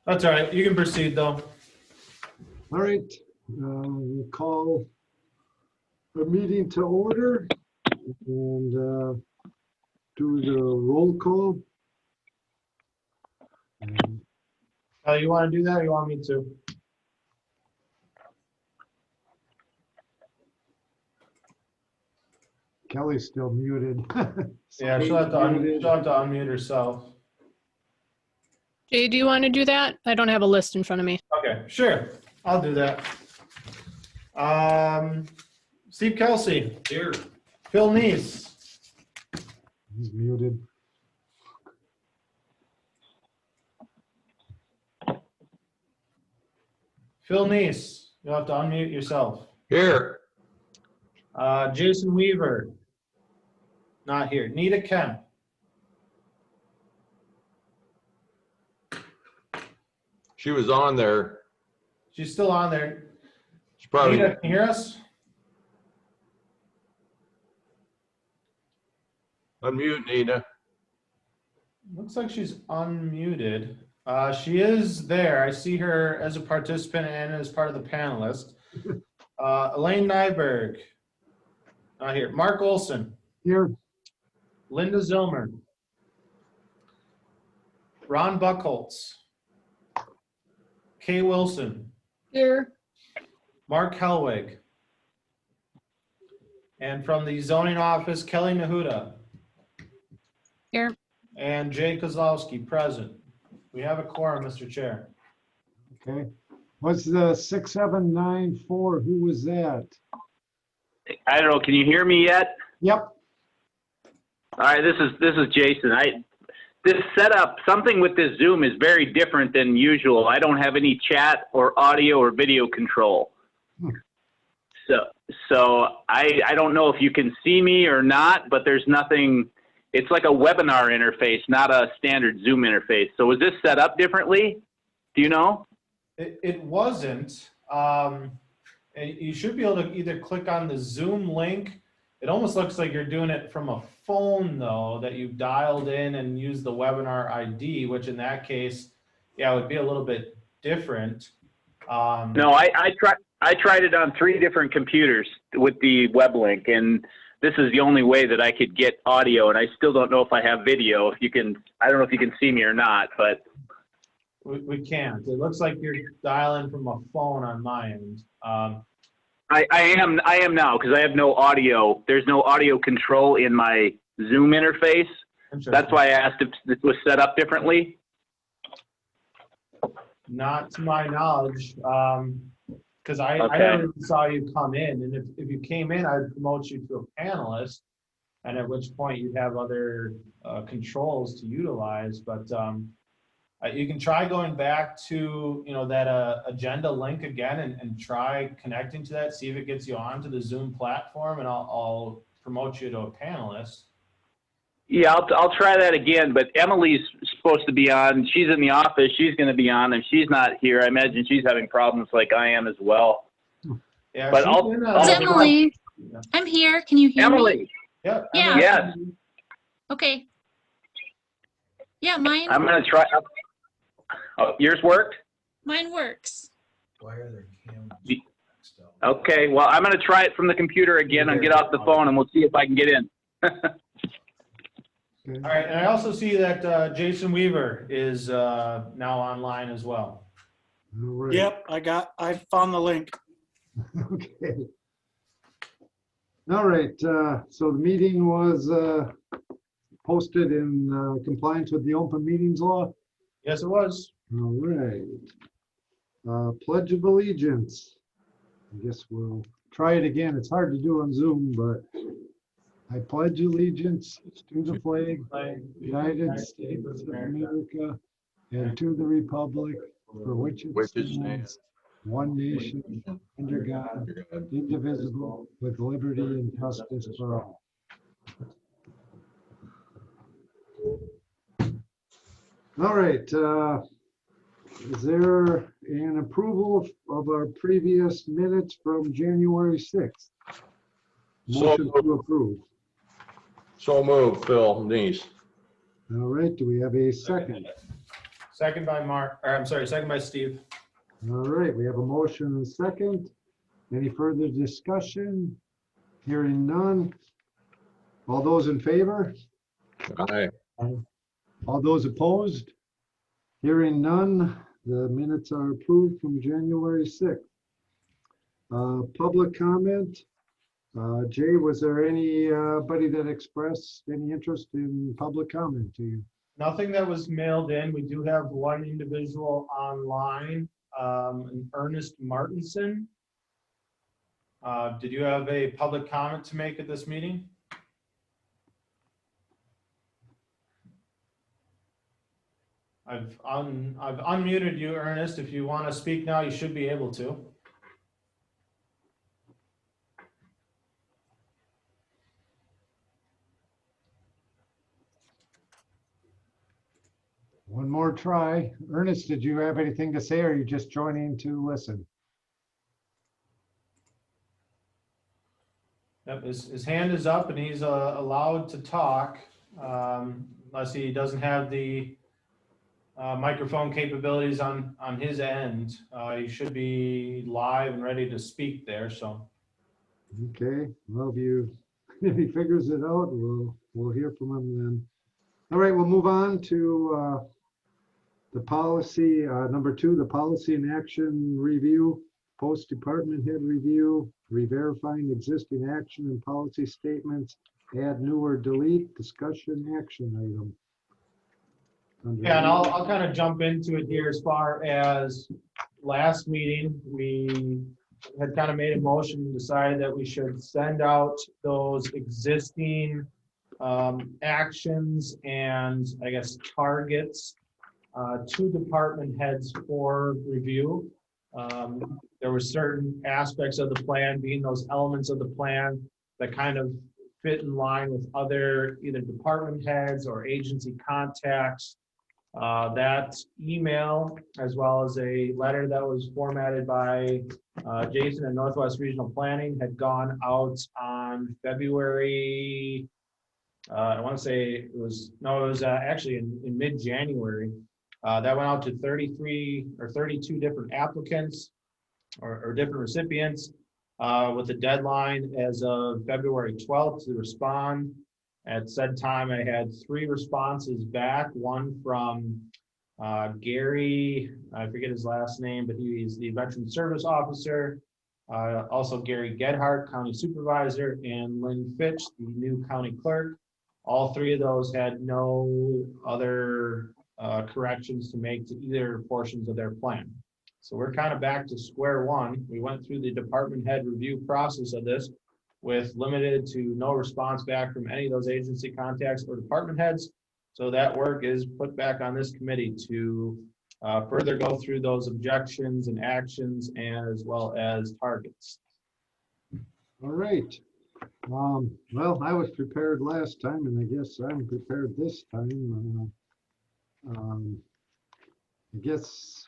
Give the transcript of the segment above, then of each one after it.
That's all right. You can proceed, though. All right, we'll call the meeting to order and do the roll call. You want to do that or you want me to? Kelly's still muted. Yeah, she'll have to unmute herself. Jay, do you want to do that? I don't have a list in front of me. Okay, sure. I'll do that. Steve Kelsey. Here. Phil Neese. He's muted. Phil Neese. You'll have to unmute yourself. Here. Jason Weaver. Not here. Nita Kemp. She was on there. She's still on there. She probably. Nita, can you hear us? Unmute, Nina. Looks like she's unmuted. She is there. I see her as a participant and as part of the panelist. Elaine Nyberg. Not here. Mark Olson. Here. Linda Zilmer. Ron Buckholz. Kay Wilson. Here. Mark Helwig. And from the zoning office, Kelly Nahuda. Here. And Jay Kozlowski, present. We have a quorum, Mr. Chair. Okay. What's the 6794? Who was that? I don't know. Can you hear me yet? Yep. All right. This is Jason. This setup, something with this Zoom is very different than usual. I don't have any chat or audio or video control. So I don't know if you can see me or not, but there's nothing. It's like a webinar interface, not a standard Zoom interface. So was this set up differently? Do you know? It wasn't. You should be able to either click on the Zoom link. It almost looks like you're doing it from a phone, though, that you've dialed in and used the webinar ID, which in that case, yeah, it would be a little bit different. No, I tried it on 3 different computers with the web link, and this is the only way that I could get audio, and I still don't know if I have video. If you can, I don't know if you can see me or not, but we can't. It looks like you're dialing from a phone on my end. I am now, because I have no audio. There's no audio control in my Zoom interface. That's why I asked if this was set up differently. Not to my knowledge, because I Okay. never saw you come in, and if you came in, I'd promote you to a panelist, and at which point you'd have other controls to utilize. But you can try going back to that agenda link again and try connecting to that, see if it gets you onto the Zoom platform, and I'll promote you to a panelist. Yeah, I'll try that again, but Emily's supposed to be on. She's in the office. She's going to be on, and she's not here. I imagine she's having problems like I am as well. Yeah, But It's Emily. I'm here. Can you hear me? Emily. Yeah. Yeah. Yes. Okay. Yeah, mine I'm going to try. Oh, yours worked? mine works. Why are there cameras? Okay, well, I'm going to try it from the computer again and get off the phone, and we'll see if I can get in. Okay. All right, and I also see that Jason Weaver is now online as well. All right. Yep, I found the link. Okay. All right, so the meeting was posted in compliance with the open meetings law. Yes, it was. All right. Pledge of Allegiance. I guess we'll try it again. It's hard to do on Zoom, but I pledge allegiance to the flag of the United States of America and to the republic for which it stands, one nation, under God, indivisible, with liberty and justice for all. All right. Is there an approval of our previous minutes from January 6th? Motion to approve. So moved, Phil Neese. All right, do we have a second? Second by Mark, or I'm sorry, second by Steve. All right, we have a motion and a second. Any further discussion? Hearing none. All those in favor? Aye. All those opposed? Hearing none, the minutes are approved from January 6th. Public comment. Jay, was there anybody that expressed any interest in public comment to you? Nothing that was mailed in. We do have one individual online, an Ernest Martinson. Did you have a public comment to make at this meeting? I've unmuted you, Ernest. If you want to speak now, you should be able to. One more try. Ernest, did you have anything to say, or are you just joining to listen? Yep, his hand is up and he's allowed to talk, unless he doesn't have the microphone capabilities on his end. He should be live and ready to speak there, so. Okay, well, if he figures it out, we'll hear from him then. All right, we'll move on to the policy, number 2, the policy and action review, post-department head review, re-verifying existing action and policy statements, add new or delete, discussion action item. Yeah, and I'll kind of jump into it here. As far as last meeting, we had kind of made a motion and decided that we should send out those existing actions and I guess targets to department heads for review. There were certain aspects of the plan, being those elements of the plan that kind of fit in line with other either department heads or agency contacts. That email, as well as a letter that was formatted by Jason at Northwest Regional Planning, had gone out on February, I want to say it was actually in mid-January. That went out to 33 or 32 different applicants or different recipients with a deadline as of February 12th to respond. At said time, I had 3 responses back, one from Gary, I forget his last name, but he's the Veteran Service Officer. Also Gary Gedhart, County Supervisor, and Lynn Fitch, the new County Clerk. All 3 of those had no other corrections to make to either portions of their plan. So we're kind of back to square one. We went through the department head review process of this with limited to no response back from any of those agency contacts or department heads. So that work is put back on this committee to further go through those objections and actions and as well as targets. All right. Well, I was prepared last time, and I guess I'm prepared this time. I guess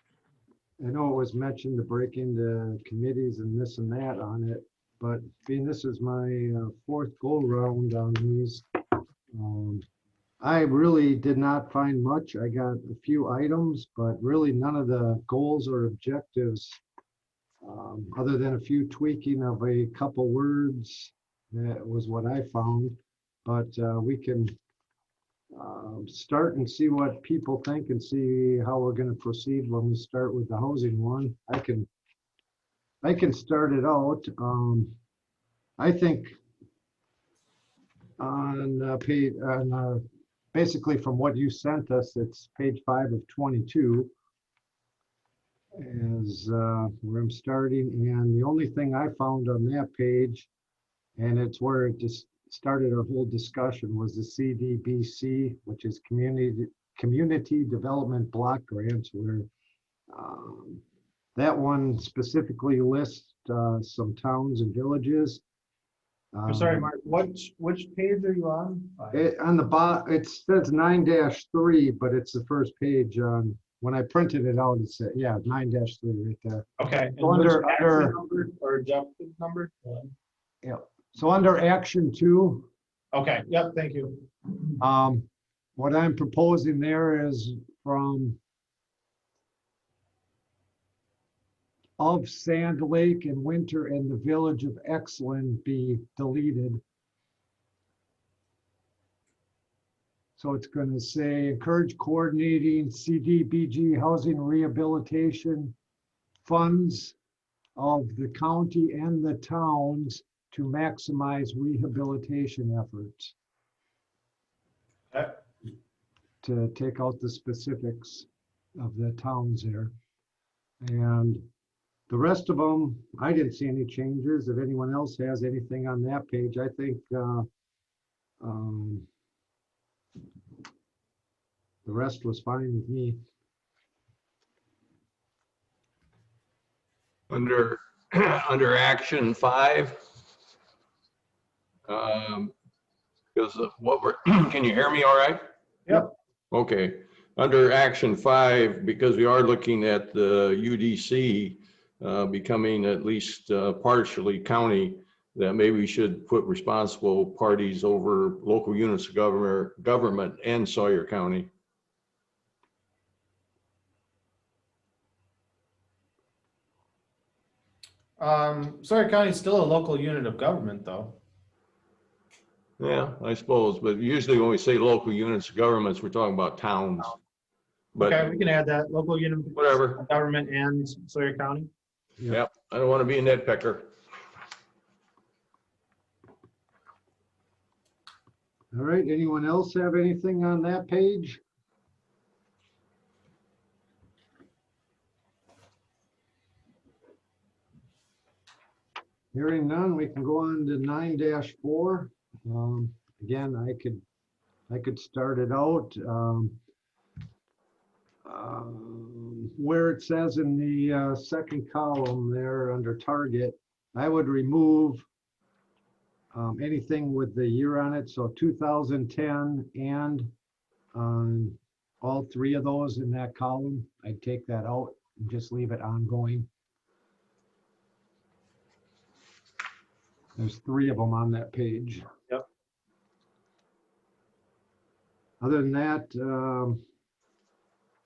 I know it was mentioned to break into committees and this and that on it, but being this is my 4th go round on these, I really did not find much. I got a few items, but really none of the goals or objectives, other than a few tweaking of a couple words. That was what I found, but we can start and see what people think and see how we're going to proceed when we start with the housing one. I can start it out. I think on page, basically from what you sent us, it's page 5 of 22 is where I'm starting. And the only thing I found on that page, and it's where it just started our whole discussion, was the CDBC, which is Community Development Block Grants, where that one specifically lists some towns and villages. I'm sorry, Mark, which page are you on? On the bottom, it says 9-3, but it's the first page on, when I printed it out, it said, yeah, 9-3 right there. Okay. So under number or objective number? Yeah. So under action 2. Okay, yep, thank you. What I'm proposing there is from of Sand Lake and Winter and the Village of Exland be deleted. So it's going to say encourage coordinating CDBG housing rehabilitation funds of the county and the towns to maximize rehabilitation efforts. Okay. To take out the specifics of the towns there. And the rest of them, I didn't see any changes. If anyone else has anything on that page, I think the rest was fine with me. Under, under action 5. Because of what we're, can you hear me all right? Yep. Okay. Under action 5, because we are looking at the UDC becoming at least partially county, that maybe we should put responsible parties over local units of government and Sawyer County. Sawyer County is still a local unit of government, though. Yeah, I suppose, but usually when we say local units of governments, we're talking about towns. But Okay, we can add that, local unit whatever. of government and Sawyer County. Yep, I don't want to be a nitpicker. All right, anyone else have anything on that page? Hearing none, we can go on to 9-4. Again, I could start it out. Where it says in the second column there under target, I would remove anything with the year on it. So 2010 and all 3 of those in that column, I'd take that out and just leave it ongoing. There's 3 of them on that page. Yep. Other than that,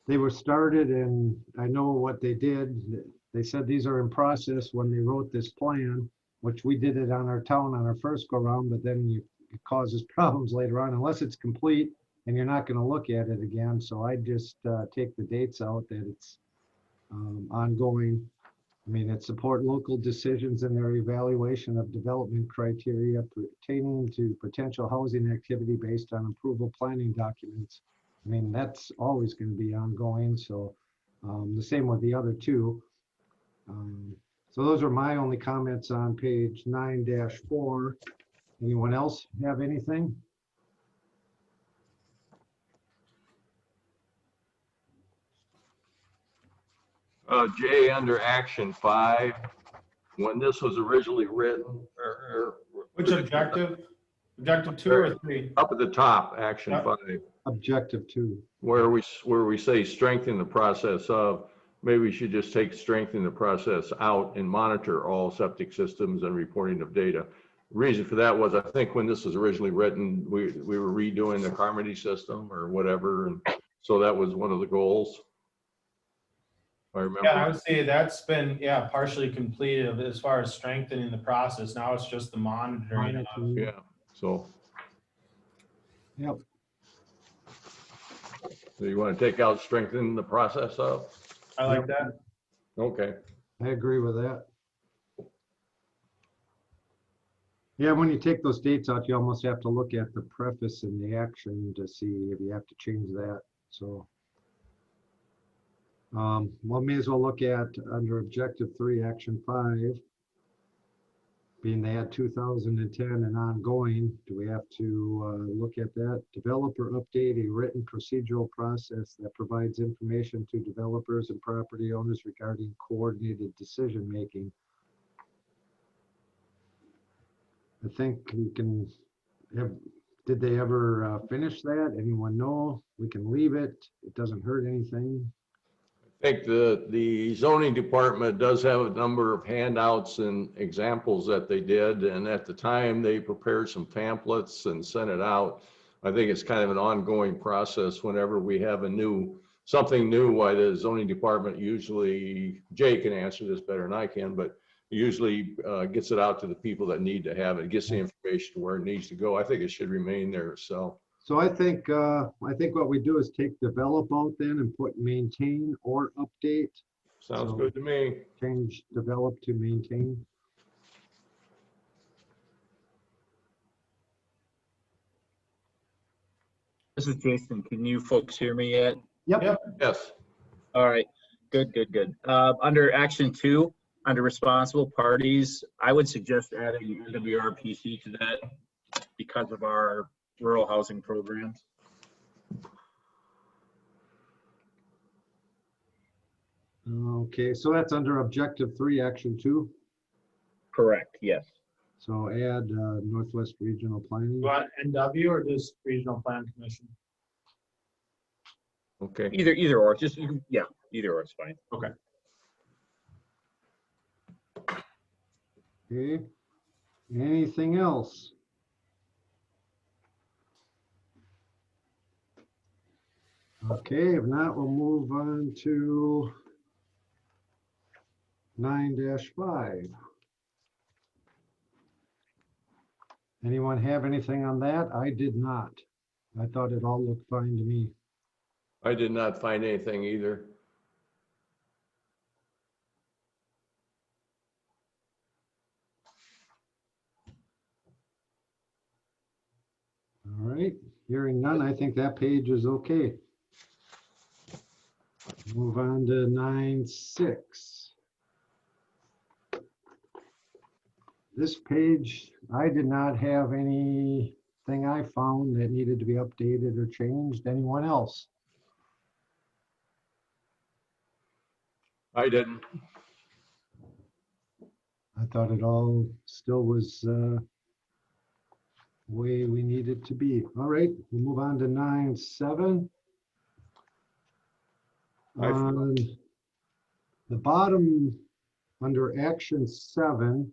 they were started, and I know what they did. They said these are in process when they wrote this plan, which we did it on our town on our first go round, but then it causes problems later on unless it's complete and you're not going to look at it again. So I just take the dates out that it's ongoing. I mean, it support local decisions in their evaluation of development criteria pertaining to potential housing activity based on approval planning documents. I mean, that's always going to be ongoing. So the same with the other 2. So those are my only comments on page 9-4. Anyone else have anything? Jay, under action 5, when this was originally written, Which objective? Objective 2 or 3? up at the top, action Yep. 5, Objective 2. where we say strengthen the process of, maybe we should just take strengthen the process out and monitor all septic systems and reporting of data. The reason for that was, I think when this was originally written, we were redoing the Carmody system or whatever, and so that was one of the goals. I remember. Yeah, I would say that's been, partially completed as far as strengthening the process. Now it's just the monitoring of. Yeah, so. Yep. So you want to take out strengthen the process of? I like that. Okay. I agree with that. Yeah, when you take those dates out, you almost have to look at the preface and the action to see if you have to change that. So, well, may as well look at under objective 3, action 5, being they had 2010 and ongoing. Do we have to look at that? Develop or update a written procedural process that provides information to developers and property owners regarding coordinated decision making. I think you can have, did they ever finish that? Anyone know? We can leave it. It doesn't hurt anything. I think the zoning department does have a number of handouts and examples that they did. And at the time they prepared some pamphlets and sent it out. I think it's kind of an ongoing process whenever we have a new something new, why the zoning department usually, Jay can answer this better than I can, but usually gets it out to the people that need to have it, gets the information where it needs to go. I think it should remain there, so. So I think what we do is take develop out then and put maintain or update. Sounds So- good to me. Change develop to maintain. This is Jason. Can you folks hear me yet? Yep. Yes. All right. Good, good, good. Under action 2, under responsible parties, I would suggest adding NWRPC to that because of our rural housing programs. Okay, so that's under objective 3, action 2. Correct, yes. So add Northwest Regional Planning. You want NW or just Regional Plan Commission? Okay. Either or, just, yeah, either or is fine. Okay. Anything else? Okay, if not, we'll move on to 9-5. Anyone have anything on that? I did not. I thought it all looked fine to me. I did not find anything either. All right, hearing none, I think that page is okay. Move on to 9-6. This page, I did not have anything I found that needed to be updated or changed. Anyone else? I didn't. I thought it all still was way we need it to be. All right, we'll move on to 9-7. On the bottom, under action 7,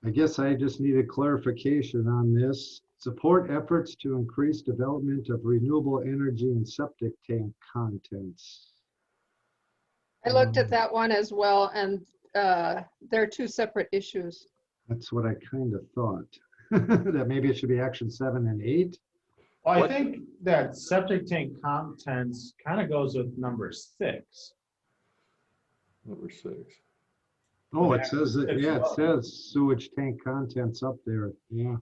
I guess I just needed clarification on this. Support efforts to increase development of renewable energy and septic tank contents. I looked at that one as well, and they're two separate issues. That's what I kind of thought. That maybe it should be action 7 and 8. Well, I What- think that septic tank contents kind of goes with number 6. Number 6. Oh, it Yeah, says it, it's yeah, it above. says sewage tank contents up there. Yeah.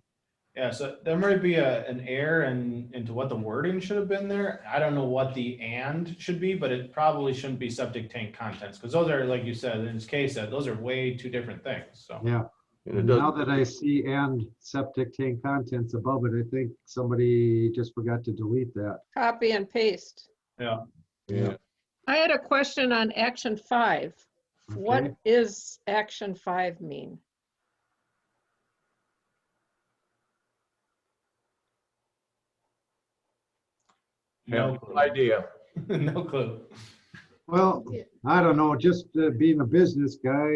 Yeah, so there might be an error into what the wording should have been there. I don't know what the and should be, but it probably shouldn't be septic tank contents, because those are, like you said, in this case, those are way two different things, so. Yeah. And it And now doesn't, that I see and septic tank contents above it, I think somebody just forgot to delete that. Copy and paste. Yeah, yeah. I had a question on action 5. Okay. What is action 5 mean? no Have clue. no idea. No clue. Well, Yeah. I don't know, just being a business guy,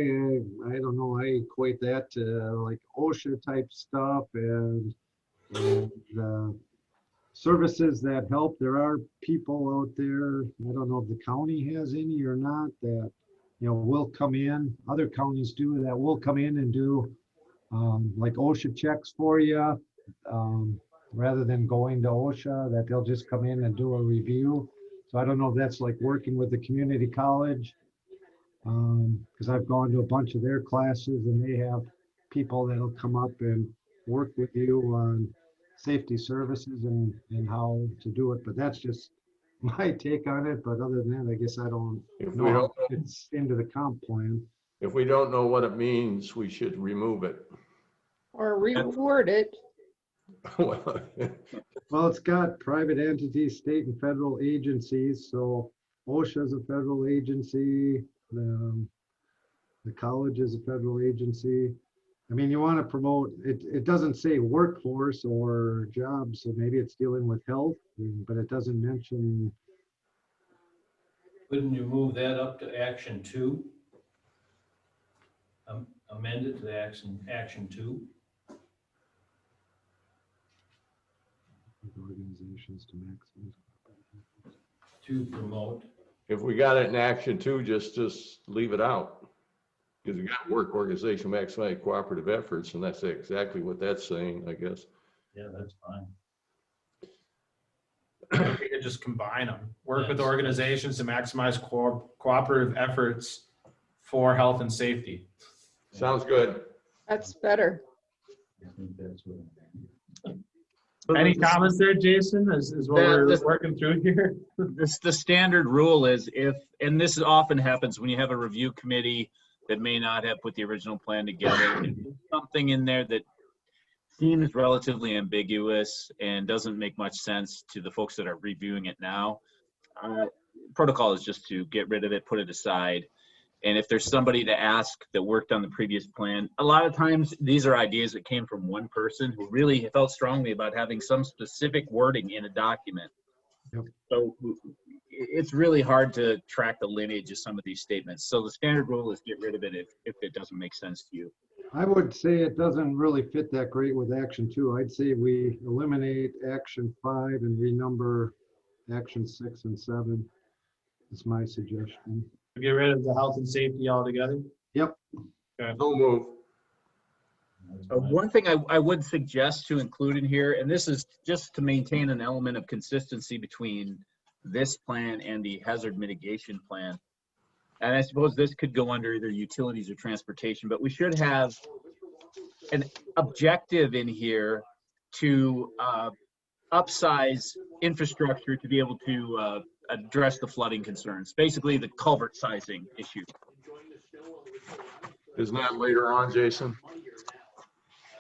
I don't know, I equate that to like OSHA type stuff and services that help. There are people out there, I don't know if the county has any or not, that, will come in, other counties do that, will come in and do like OSHA checks for you, rather than going to OSHA, that they'll just come in and do a review. So I don't know if that's like working with the community college, because I've gone to a bunch of their classes and they have people that'll come up and work with you on safety services and how to do it. But that's just my take on it. But other than that, I guess I don't If know we how don't, it fits into the comp plan. if we don't know what it means, we should remove it. Or reword it? Well, Well, it's got private entities, state and federal agencies, so OSHA is a federal agency, the college is a federal agency. I mean, you want to promote, it doesn't say workforce or jobs, so maybe it's dealing with health, but it doesn't mention, Wouldn't you move that up to action 2? Amend it to action 2? organizations to maximize. To promote. If we got it in action 2, just leave it out. Because we got work organization, maximize cooperative efforts, and that's exactly what that's saying, I guess. Yeah, that's fine. We could just combine them. Work with Yes. organizations to maximize cooperative efforts for health and safety. Sounds good. That's better. I think that's what. Any comments there, Jason, is what we're working through here? The standard rule is and this often happens when you have a review committee that may not have put the original plan together. If there's something in there that seems relatively ambiguous and doesn't make much sense to the folks that are reviewing it now. Protocol is just to get rid of it, put it aside. And if there's somebody to ask that worked on the previous plan, a lot of times these are ideas that came from one person who really felt strongly about having some specific wording in a document. Yep. So it's really hard to track the lineage of some of these statements. So the standard rule is get rid of it if it doesn't make sense to you. I would say it doesn't really fit that great with action 2. I'd say we eliminate action 5 and renumber action 6 and 7. Is my suggestion. Get rid of the health and safety altogether? Yep. Okay. No move. One thing I would suggest to include in here, and this is just to maintain an element of consistency between this plan and the hazard mitigation plan. And I suppose this could go under either utilities or transportation, but we should have an objective in here to upsize infrastructure to be able to address the flooding concerns, basically the culvert sizing issue. Isn't that later on, Jason?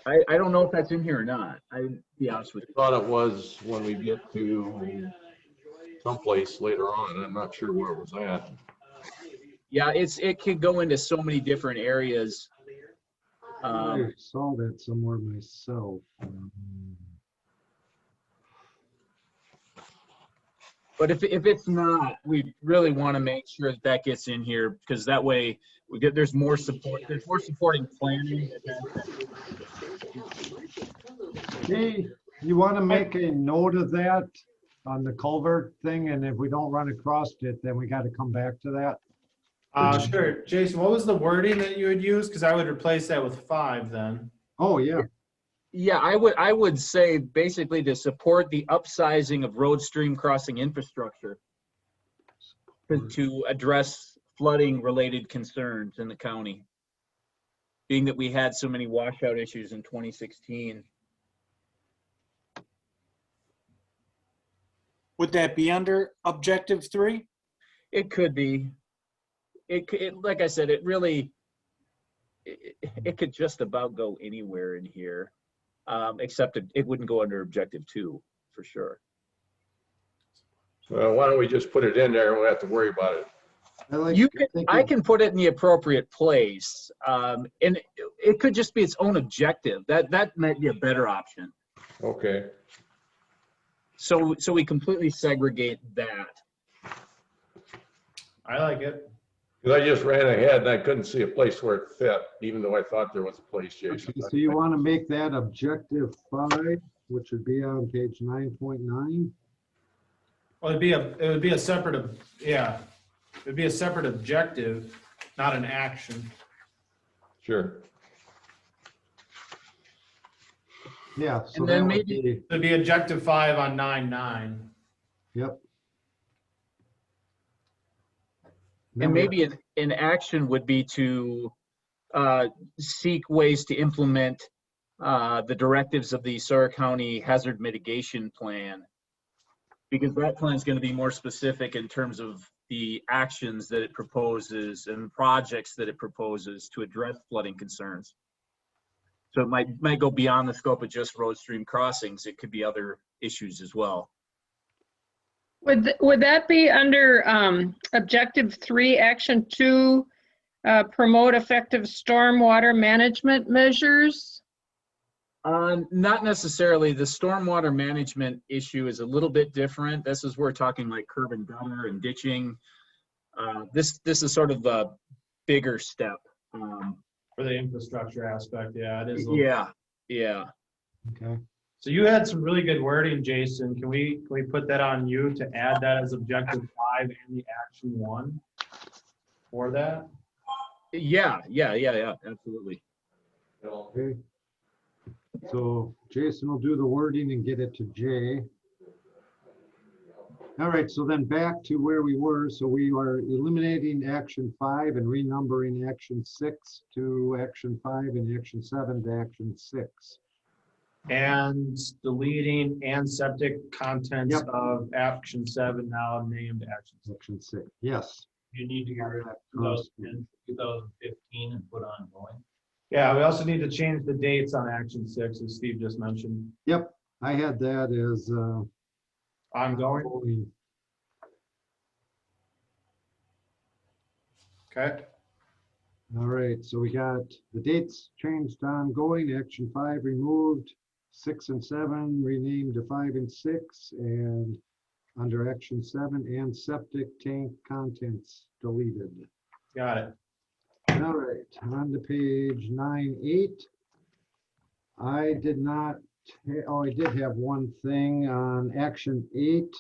I don't know if that's in here or not. I'll be honest with you. I thought it was when we get to someplace later on. I'm not sure where it was at. Yeah, it could go into so many different areas. I saw that somewhere myself. But if it's not, we really want to make sure that that gets in here, because that way there's more support. There's more supporting planning. Hey, you want to make a note of that on the culvert thing, and if we don't run across it, then we got to come back to that. Sure. Jason, what was the wording that you would use? Because I would replace that with 5 then. Oh, yeah. Yeah, I would say basically to support the upsizing of road stream crossing infrastructure to address flooding related concerns in the county. Being that we had so many washout issues in 2016. Would that be under objective 3? It could be. It like I said, it really, it could just about go anywhere in here. Except it wouldn't go under objective 2 for sure. Well, why don't we just put it in there and we'll have to worry about it. I can put it in the appropriate place, and it could just be its own objective. That might be a better option. Okay. So we completely segregate that. I like it. Because I just ran ahead and I couldn't see a place where it fit, even though I thought there was a place, Jason. Okay, so you want to make that objective 5, which would be on page 9.9? Well, it would be a separate, yeah. It'd be a separate objective, not an action. Sure. Yeah. So And then that would maybe- be- It'd be objective 5 on 9.9. Yep. And maybe an action would be to seek ways to implement the directives of the Sawyer County Hazard Mitigation Plan, because that plan is going to be more specific in terms of the actions that it proposes and projects that it proposes to address flooding concerns. So it might go beyond the scope of just road stream crossings. It could be other issues as well. Would that be under objective 3, action 2, promote effective stormwater management measures? Not necessarily. The stormwater management issue is a little bit different. This is where we're talking like curb and gutter and ditching. This is sort of a bigger step. For the infrastructure aspect, yeah, it is. Yeah. Okay. So you had some really good wording, Jason. Can we put that on you to add that as objective 5 and the action 1 for that? Yeah, absolutely. Okay. So Jason will do the wording and get it to Jay. All right, so then back to where we were. So we are eliminating action 5 and renumbering action 6 to action 5 and action 7 to action 6. And deleting and septic contents Yep. of action 7 now named action 6. Action 6, yes. You need to get rid of 2015 and put ongoing. Yeah, we also need to change the dates on action 6, as Steve just mentioned. Yep, I had that as Ongoing, okay? All right, so we got the dates changed to ongoing, action 5 removed, 6 and 7 renamed to 5 and 6, and under action 7 and septic tank contents deleted. Got it. All right, on to page 9-8. I did not, I did have one thing on action 8.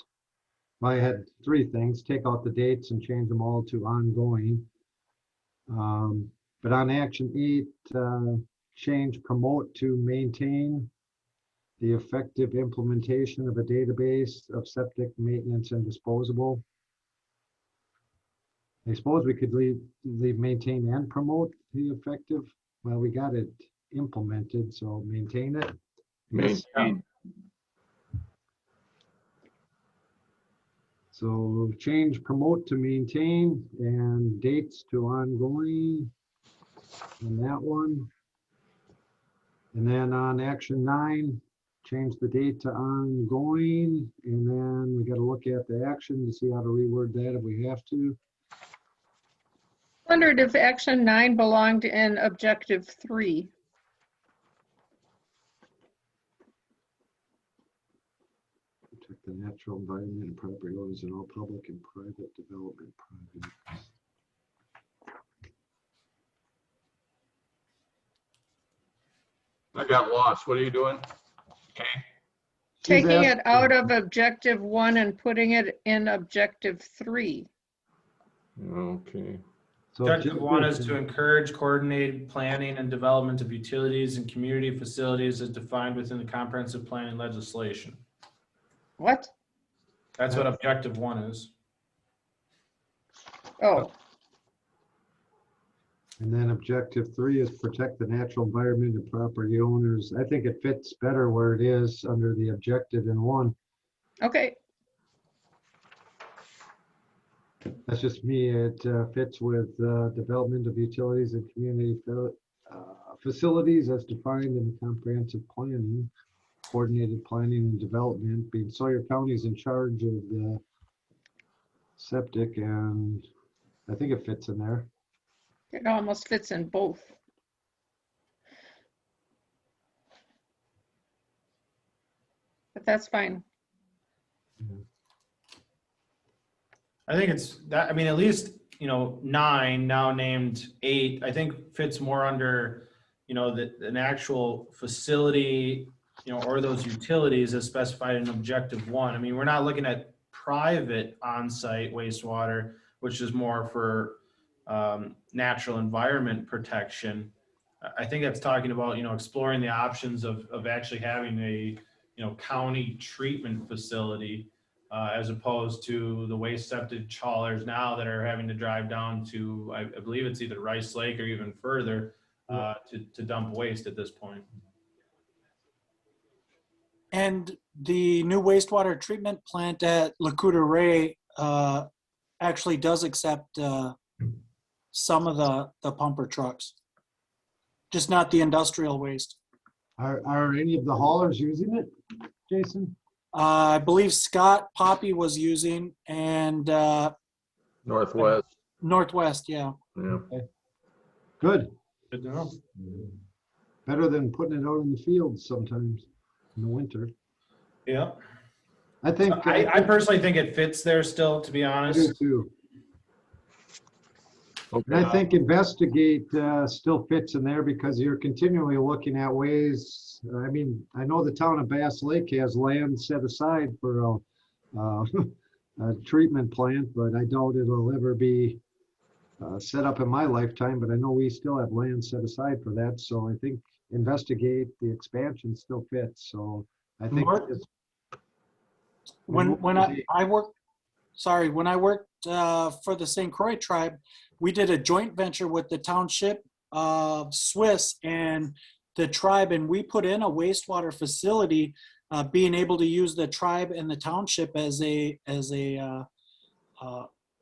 I had 3 things, take out the dates and change them all to ongoing. But on action 8, change promote to maintain the effective implementation of a database of septic maintenance and disposable. I suppose we could leave maintain and promote the effective. Well, we got it implemented, so maintain it. Maintain. So change promote to maintain and dates to ongoing on that one. And then on action 9, change the date to ongoing. And then we got to look at the action to see how to reword that if we have to. Wondered if action 9 belonged in objective 3. Protect the natural environment and property owners in all public and private development projects. I got lost. What are you doing? Okay. Taking it out of objective 1 and putting it in objective 3. Okay. So Objective 1 is to encourage coordinated planning and development of utilities and community facilities as defined within the comprehensive planning legislation. What? That's what objective 1 is. Oh, And then objective 3 is protect the natural environment and property owners. I think it fits better where it is under the objective in 1. okay. That's just me. It fits with development of utilities and community facilities as defined in the comprehensive planning, coordinated planning and development, being Sawyer County is in charge of the septic, and I think it fits in there. It almost fits in both. But that's fine. I think it's that, I mean, at least, 9, now named 8, I think fits more under, an actual facility, or those utilities as specified in objective 1. I mean, we're not looking at private on-site wastewater, which is more for natural environment protection. I think that's talking about, exploring the options of actually having a, county treatment facility as opposed to the waste septic haulers now that are having to drive down to, I believe it's either Rice Lake or even further to dump waste at this point. And the new wastewater treatment plant at Lakuta Ray actually does accept some of the pumper trucks, just not the industrial waste. Are any of the haulers using it, Jason? I believe Scott Poppy was using, and Northwest. Northwest, yeah. Yeah. Good. Good to know. Better than putting it out in the fields sometimes in the winter. Yeah. I think I personally think it fits there still, to be I honest. do too. Okay. And I think investigate still fits in there because you're continually looking at ways I mean, I know the town of Bass Lake has land set aside for a treatment plant, but I doubt it'll ever be set up in my lifetime, but I know we still have land set aside for that, so I think investigate the expansion still fits, so I think Mark? just When I worked, sorry, when I worked for the St. Croix tribe, we did a joint venture with the township of Swiss and the tribe, and we put in a wastewater facility, being able to use the tribe and the township as a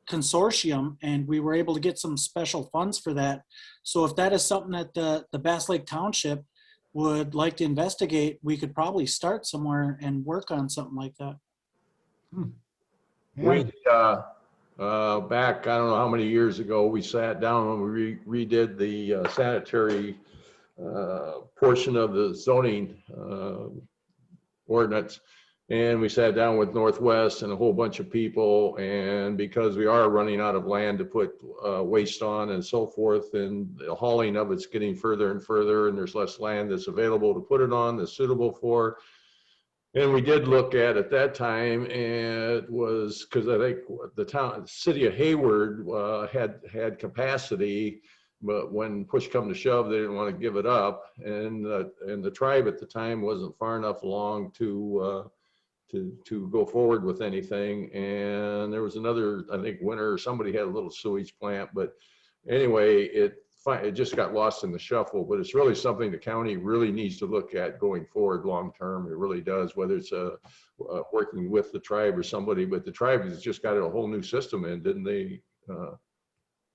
consortium, and we were able to get some special funds for that. So if that is something that the Bass Lake Township would like to investigate, we could probably start somewhere and work on something like that. Yeah, Back, I don't know how many years ago, we sat down when we redid the sanitary portion of the zoning ordinance. And we sat down with Northwest and a whole bunch of people. And because we are running out of land to put waste on and so forth, and the hauling of it's getting further and further, and there's less land that's available to put it on that's suitable for. And we did look at that time, and it was because I think the city of Hayward had capacity, but when push come to shove, they didn't want to give it up, and the tribe at the time wasn't far enough along to go forward with anything. And there was another, I think, winter, somebody had a little sewage plant, but anyway, it just got lost in the shuffle. But it's really something the county really needs to look at going forward long term. It really does, whether it's working with the tribe or somebody. But the tribe has just got a whole new system in, didn't they?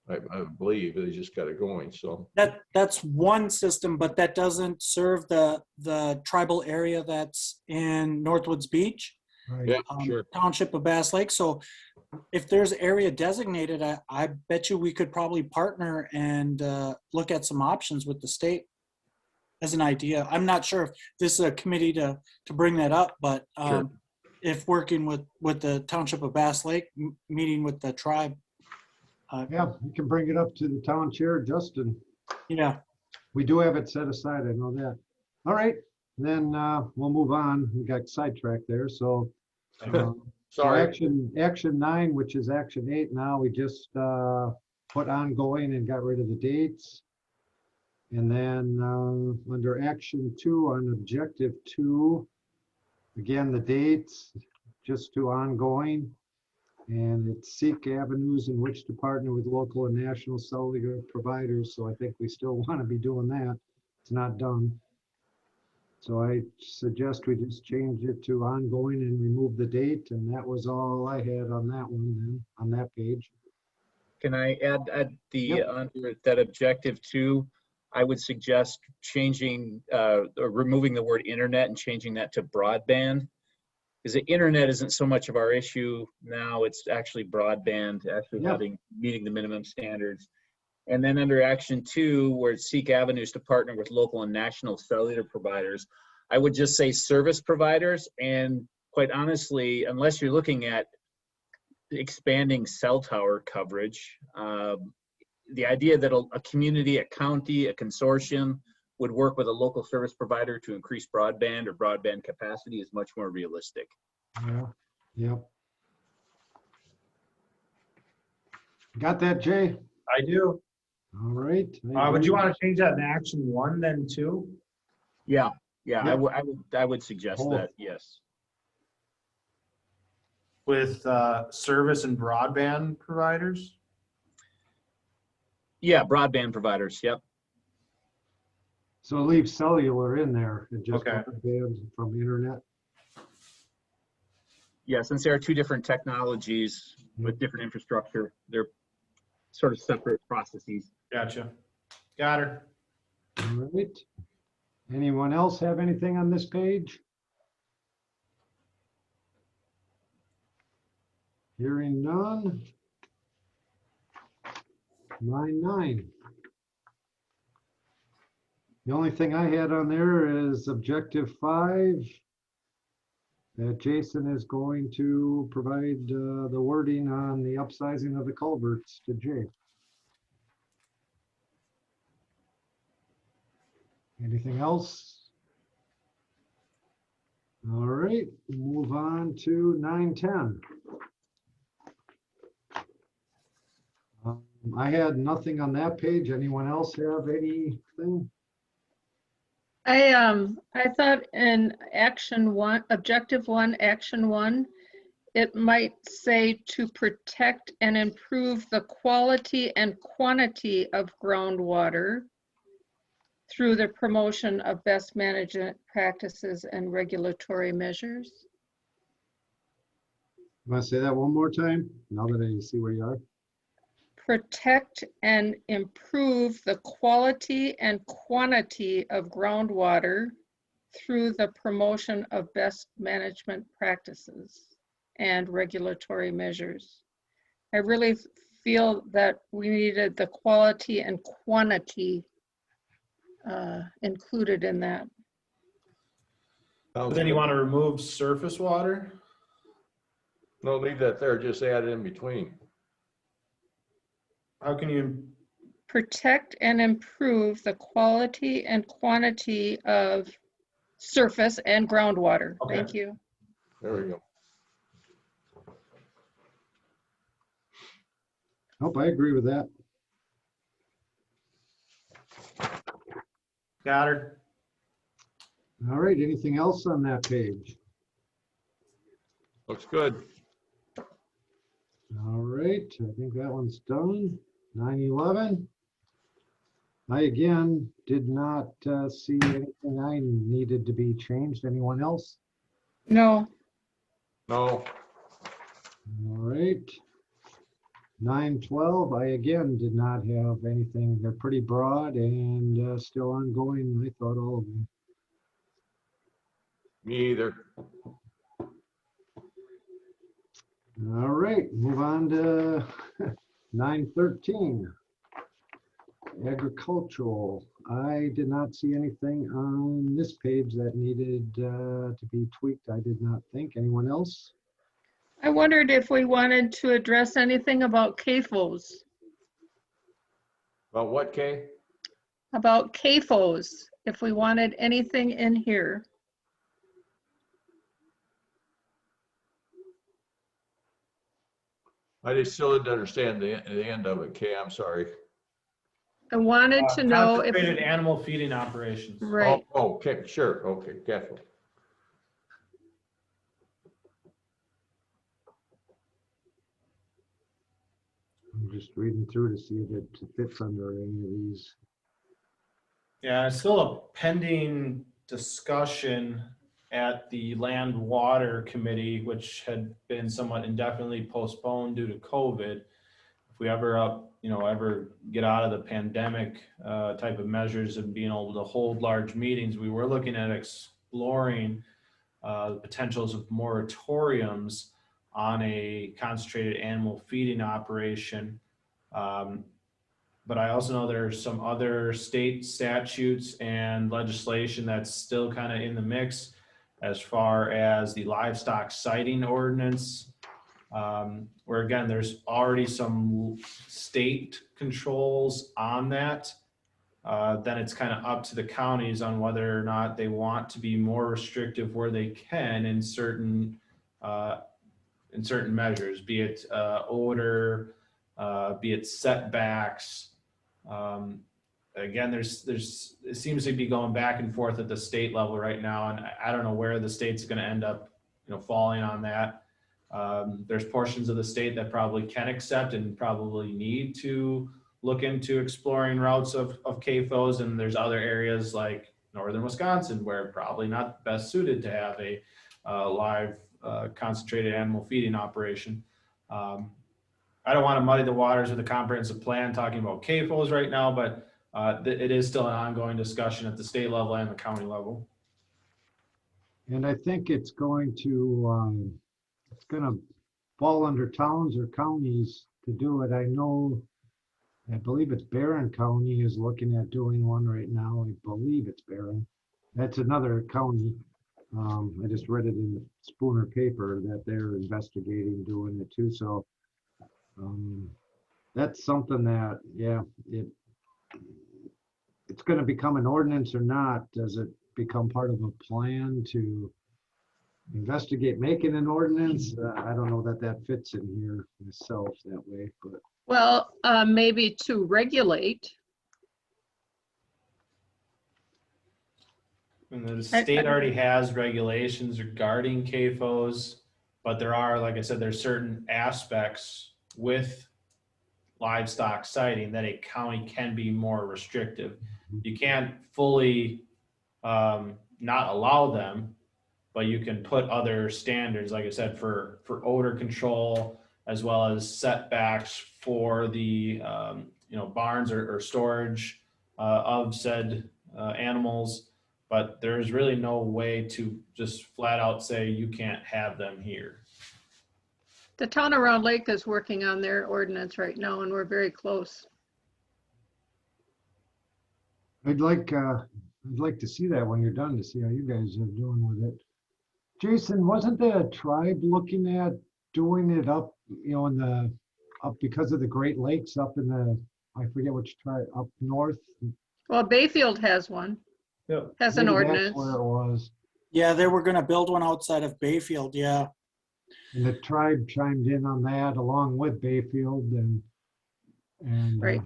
I believe they just got it going. So That's one system, but that doesn't serve the tribal area that's in Northwoods Beach, right. yeah, sure. Township of Bass Lake. So if there's area designated, I bet you we could probably partner and look at some options with the state as an idea. I'm not sure if this is a committee to bring that up, but Sure. if working with the Township of Bass Lake, meeting with the tribe. Yeah, you can bring it up to the town chair, Justin. Yeah. We do have it set aside, I know that. All right, then we'll move on. We got sidetracked there, so. So Sorry. action 9, which is action 8 now, we just put ongoing and got rid of the dates. And then under action 2 on objective 2, again, the dates just to ongoing. And it's seek avenues in which to partner with local and national cellular providers. So I think we still want to be doing that. It's not done. So I suggest we just change it to ongoing and remove the date. And that was all I had on that one then, on that page. Can I add at the Yep. under that objective 2, I would suggest changing or removing the word internet and changing that to broadband. Because the internet isn't so much of our issue now, it's actually broadband, actually Yeah. meeting the minimum standards. And then under action 2, where it's seek avenues to partner with local and national cellular providers, I would just say service providers. And quite honestly, unless you're looking at expanding cell tower coverage, the idea that a community, a county, a consortium would work with a local service provider to increase broadband or broadband capacity is much more realistic. Yeah, yep. Got that, Jay? I do. All right. Would you want to change that in action 1 then too? Yeah, Yep. I would suggest Oh. that, yes. With service and broadband providers? Yeah, broadband providers, yep. So leave cellular in there and just Okay. broadband from internet. Yeah, since there are two different technologies with different infrastructure, they're sort of separate processes. Gotcha. Got her. All right. Anyone else have anything on this page? Hearing none. 9-9. The only thing I had on there is objective 5. That Jason is going to provide the wording on the upsizing of the culverts to Jay. Anything else? All right, move on to 9:10. I had nothing on that page. Anyone else have anything? I thought in action one, objective one, action one, it might say to protect and improve the quality and quantity of groundwater through the promotion of best management practices and regulatory measures. Want to say that one more time? Now that I see where you are. Protect and improve the quality and quantity of groundwater through the promotion of best management practices and regulatory measures. I really feel that we needed the quality and quantity included in that. But then you want to remove surface water? No, leave that there, just add it in between. How can you, Protect and improve the quality and quantity of surface and groundwater. Okay. Thank you. There we go. Nope, I agree with that. got her? All right, anything else on that page? Looks good. All right, I think that one's done. 9:11. I again did not see anything I needed to be changed. Anyone else? No, No, All right. 9:12, I again did not have anything. They're pretty broad and still ongoing. I thought all of them. me either. All right, move on to 9:13. Agricultural. I did not see anything on this page that needed to be tweaked. I did not think. Anyone else? I wondered if we wanted to address anything about CAFOs, About what, Kay? if we wanted anything in here. I just still didn't understand the end of it, Kay, I'm sorry. I wanted to know if, Concentrated animal feeding operations. right, Oh, okay, sure, okay, careful. I'm just reading through to see if it fits under any of these. Yeah, it's still a pending discussion at the Land Water Committee, which had been somewhat indefinitely postponed due to COVID. If we ever ever get out of the pandemic type of measures and being able to hold large meetings, we were looking at exploring the potentials of moratoriums on a concentrated animal feeding operation. But I also know there's some other state statutes and legislation that's still kind of in the mix as far as the livestock sighting ordinance, where again, there's already some state controls on that. Then it's kind of up to the counties on whether or not they want to be more restrictive where they can in certain measures, be it odor, be it setbacks. Again, it seems to be going back and forth at the state level right now, and I don't know where the state's going to end up, falling on that. There's portions of the state that probably can accept and probably need to look into exploring routes of CAFOs, and there's other areas like northern Wisconsin where probably not best suited to have a live concentrated animal feeding operation. I don't want to muddy the waters with a comprehensive plan talking about CAFOs right now, but it is still an ongoing discussion at the state level and the county level. And I think it's going to fall under towns or counties to do it. I believe it's Barron County is looking at doing one right now. I believe it's Barron. That's another county. I just read it in the Spooner paper that they're investigating doing it too. So that's something that, yeah, it's going to become an ordinance or not. Does it become part of a plan to Investigate making an ordinance. I don't know that that fits in here myself that way, but Well, maybe to regulate. And the I- state already has regulations regarding CAFOs, but there are, like I said, there's certain aspects with livestock sighting that a county can be more restrictive. You can't fully not allow them, but you can put other standards, like I said, for odor control, as well as setbacks for the barns or storage of said animals. But there's really no way to just flat out say you can't have them here. The town of Round Lake is working on their ordinance right now, and we're very close. I'd like to see that when you're done, to see how you guys are doing with it. Jason, wasn't the tribe looking at doing it up, up because of the Great Lakes up in the, I forget which tribe, up north? Well, Bayfield has one, has an Maybe ordinance. that's where it was. Yeah, they were gonna build one outside of Bayfield, yeah. And the tribe chimed in on that along with Bayfield and Right.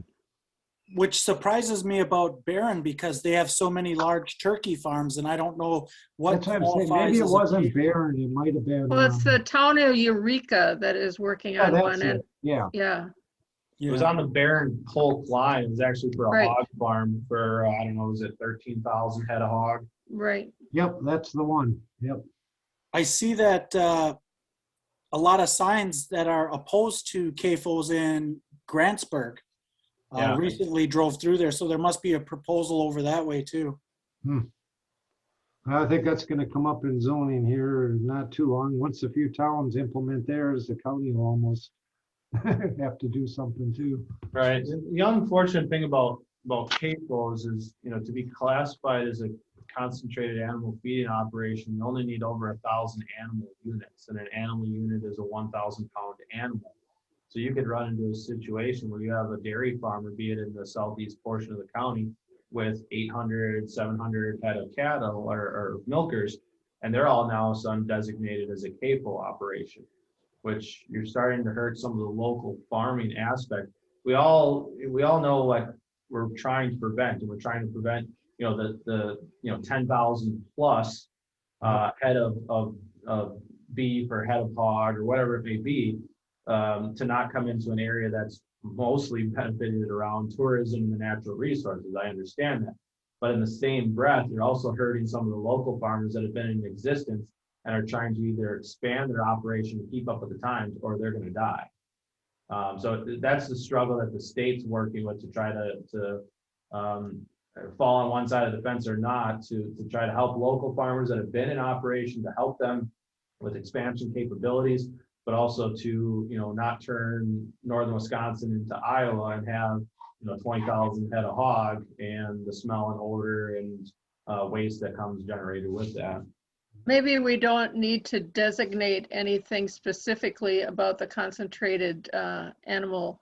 Which surprises me about Barron because they have so many large turkey farms and I don't know what that's what I'm saying. qualifies Maybe it as a wasn't beef. Barron, it might have been. Well, it's the town of Eureka that is working Yeah, on that's one, and it. Yeah. yeah, It was Yeah. on the Barron Polk line. It was actually for a Right. hog farm for, I don't know, was it 13,000 head of hog? right. Yep, that's the one. Yep. I see that a lot of signs that are opposed to CAFOs in Grantsburg Yeah. recently drove through there, so there must be a proposal over that way too. I think that's gonna come up in zoning here not too long. Once a few towns implement theirs, the county will almost have to do something too. Right. The unfortunate thing about CAFOs is, to be classified as a concentrated animal feeding operation, you only need over 1,000 animal units, and an animal unit is a 1,000-pound animal. So you could run into a situation where you have a dairy farmer, be it in the southeast portion of the county, with 800, 700 head of cattle or milkers, and they're all now of a sudden designated as a CAFO operation, which you're starting to hurt some of the local farming aspect. We all know what we're trying to prevent, and we're trying to prevent, the 10,000 plus head of beef or head of hog or whatever it may be, to not come into an area that's mostly benefited around tourism and the natural resources. I understand that. But in the same breath, you're also hurting some of the local farmers that have been in existence and are trying to either expand their operation to keep up with the times, or they're going to die. So that's the struggle that the state's working with, to try to fall on one side of the fence or not, to try to help local farmers that have been in operation, to help them with expansion capabilities, but also to not turn northern Wisconsin into Iowa and have 20,000 head of hog and the smell and odor and waste that comes generated with that. Maybe we don't need to designate anything specifically about the concentrated animal,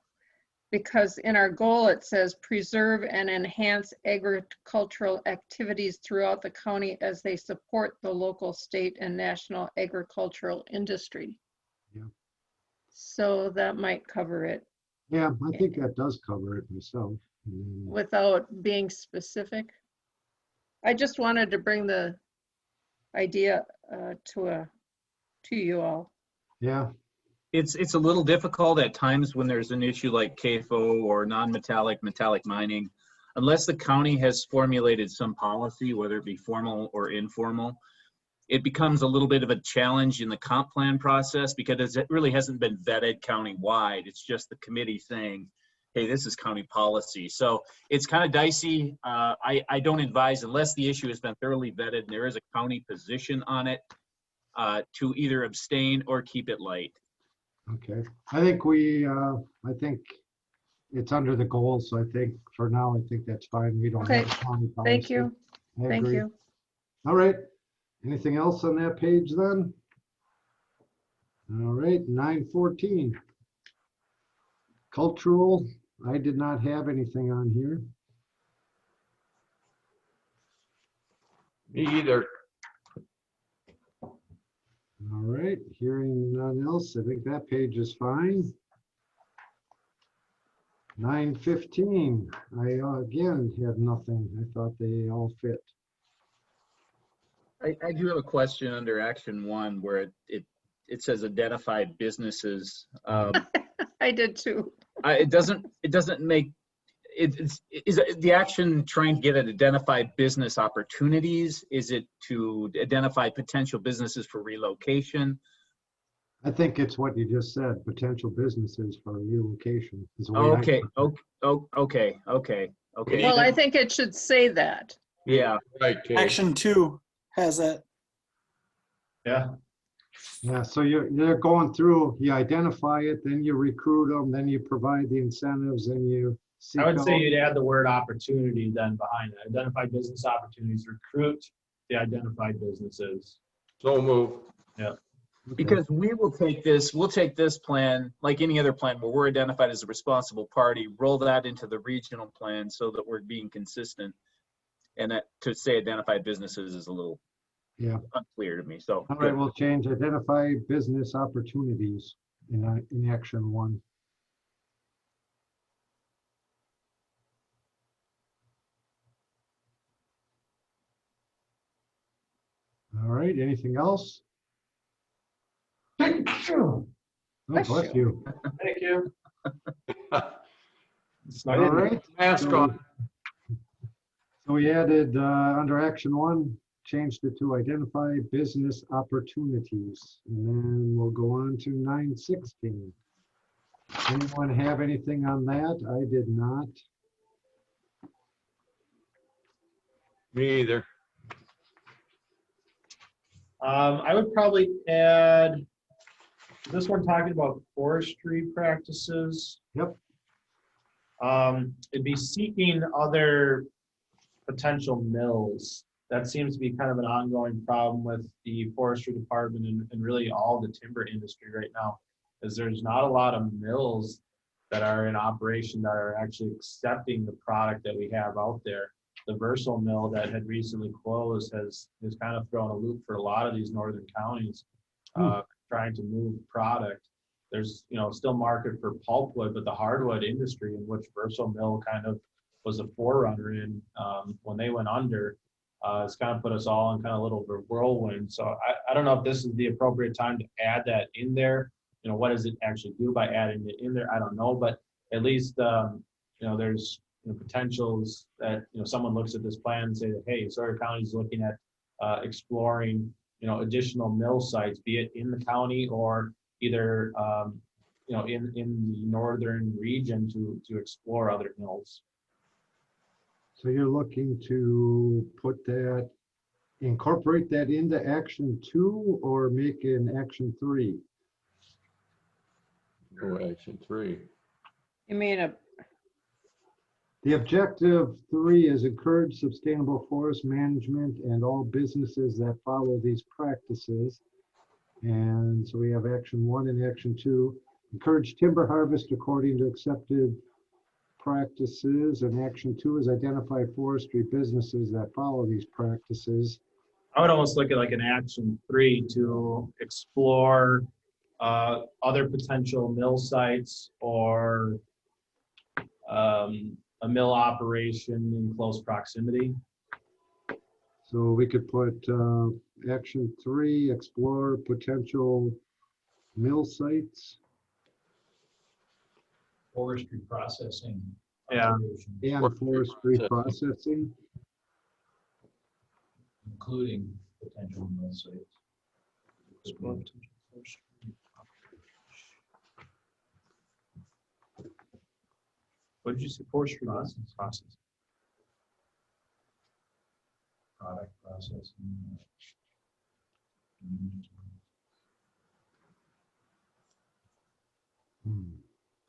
because in our goal it says preserve and enhance agricultural activities throughout the county as they support the local, state, and national agricultural industry. Yeah. So that might cover it Yeah, I think that does cover it myself. without being specific. I just wanted to bring the idea to you all. Yeah, It's a little difficult at times when there's an issue like CAFO or non-metallic, metallic mining, unless the county has formulated some policy, whether it be formal or informal. It becomes a little bit of a challenge in the comp plan process because it really hasn't been vetted county-wide. It's just the committee saying, hey, this is county policy. So it's kind of dicey. I don't advise, unless the issue has been thoroughly vetted and there is a county position on it, to either abstain or keep it light. okay. I think it's under the goal, so I think for now, I think that's fine. We don't Okay, have a county policy. Thank you. I Thank agree. you. All right. Anything else on that page then? All right, 914. Cultural, I did not have anything on here. Me either. All right, hearing none else, I think that page is fine. 9:15, I again had nothing. I thought they all fit. I do have a question under action 1 where it says identify businesses. I did too. It doesn't make, is the action trying to get at identified business opportunities? Is it to identify potential businesses for relocation? I think it's what you just said, potential businesses for relocation. is the way Oh, I okay, took it. okay. Well, I think it should say that. Yeah, Right, Kate. Action 2 has that. Yeah, Yeah, so you're going through, you identify it, then you recruit them, then you provide the incentives, then you seek I would say out- you'd add the word opportunity then behind it. Identify business opportunities, recruit the identified businesses. So move. Okay. because we'll take this plan, like any other plan where we're identified as a responsible party, roll that into the regional plan so that we're being consistent. And that to say identified businesses is a little Yeah. unclear to me, so. All right, we'll change identify business opportunities in action 1. All right, anything else? Oh, bless you. Thank you. All right. Mask on. So we added, under action 1, changed it to identify business opportunities. And then we'll go on to 9:16. Anyone have anything on that? I did not. Me either. I would probably add this one talking about forestry practices. Yep. It'd be seeking other potential mills. That seems to be kind of an ongoing problem with the forestry department and really all the timber industry right now, is there's not a lot of mills that are in operation that are actually accepting the product that we have out there. The Versal mill that had recently closed has kind of thrown a loop for a lot of these northern counties trying to move product. There's still market for pulpwood, but the hardwood industry, in which Versal mill kind of was a forerunner in when they went under, it's kind of put us all in kind of a little whirlwind. So I don't know if this is the appropriate time to add that in there. What does it actually do by adding it in there? I don't know, but at least there's potentials that someone looks at this plan and say that, hey, Sawyer County is looking at exploring additional mill sites, be it in the county or either in the northern region to explore other mills. So you're looking to incorporate that into action 2 or make an action 3? Go action 3. You mean The objective 3 is encourage sustainable forest management and all businesses that follow these practices. And so we have action 1 and action 2. Encourage timber harvest according to accepted practices. And action 2 is identify forestry businesses that follow these practices. I would almost look at like an action 3 to explore other potential mill sites or a mill operation in close proximity. So we could put action 3, explore potential mill sites Forestry processing. Yeah. operations, and forestry processing. Including potential mill sites. What did you say? Forestry process. Product processing.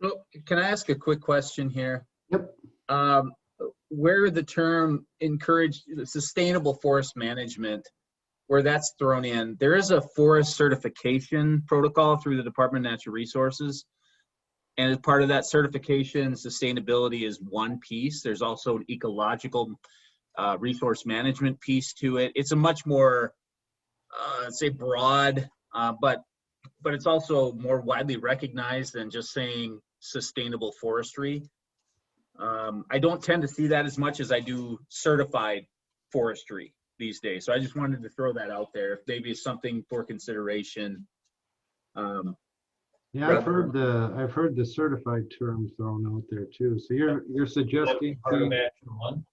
So, can I ask a quick question here? Yep. Where the term encourage sustainable forest management, where that's thrown in, there is a forest certification protocol through the Department of Natural Resources. And as part of that certification, sustainability is one piece. There's also an ecological resource management piece to it. It's a much more, say, broad But it's also more widely recognized than just saying sustainable forestry. I don't tend to see that as much as I do certified forestry these days. So I just wanted to throw that out there. If maybe it's something for consideration. Yeah, I've heard the certified term thrown out there too. So you're suggesting Part of action one.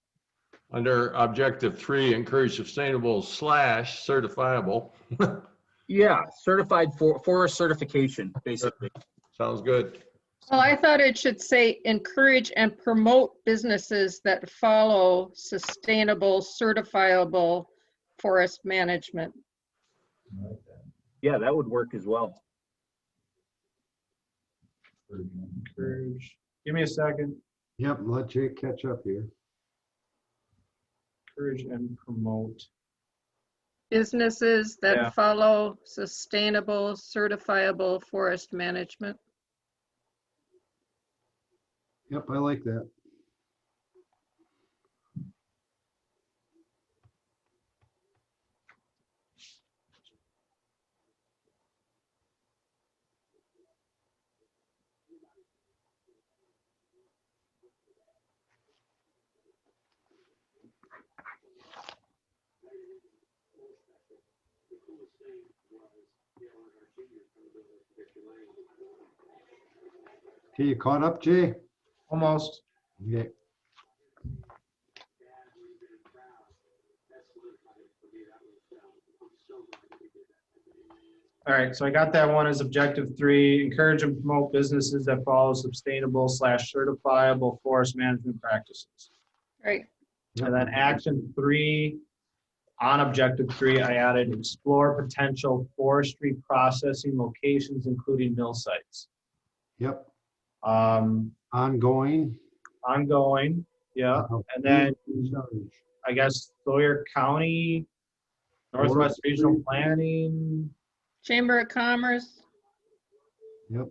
Under objective 3, encourage sustainable / certifiable. Yeah, certified forest certification, basically. Sounds good. Well, I thought it should say encourage and promote businesses that follow sustainable, certifiable forest management. I like that. Yeah, that would work as well. Encourage. Give me a second. Yep, let Jake catch up here. Encourage and promote. Businesses that Yeah. follow sustainable, certifiable forest management. Yep, I like that. Okay, you caught up, Jay? Almost. Okay. All right, so I got that one as objective 3, encourage and promote businesses that follow sustainable / certifiable forest management practices. Right. And then action 3, on objective 3, I added explore potential forestry processing locations, including mill sites. Yep, Um, ongoing. yeah. And then Charge. I guess Sawyer County, Northwest Regional Planning. Chamber of Commerce. Yep,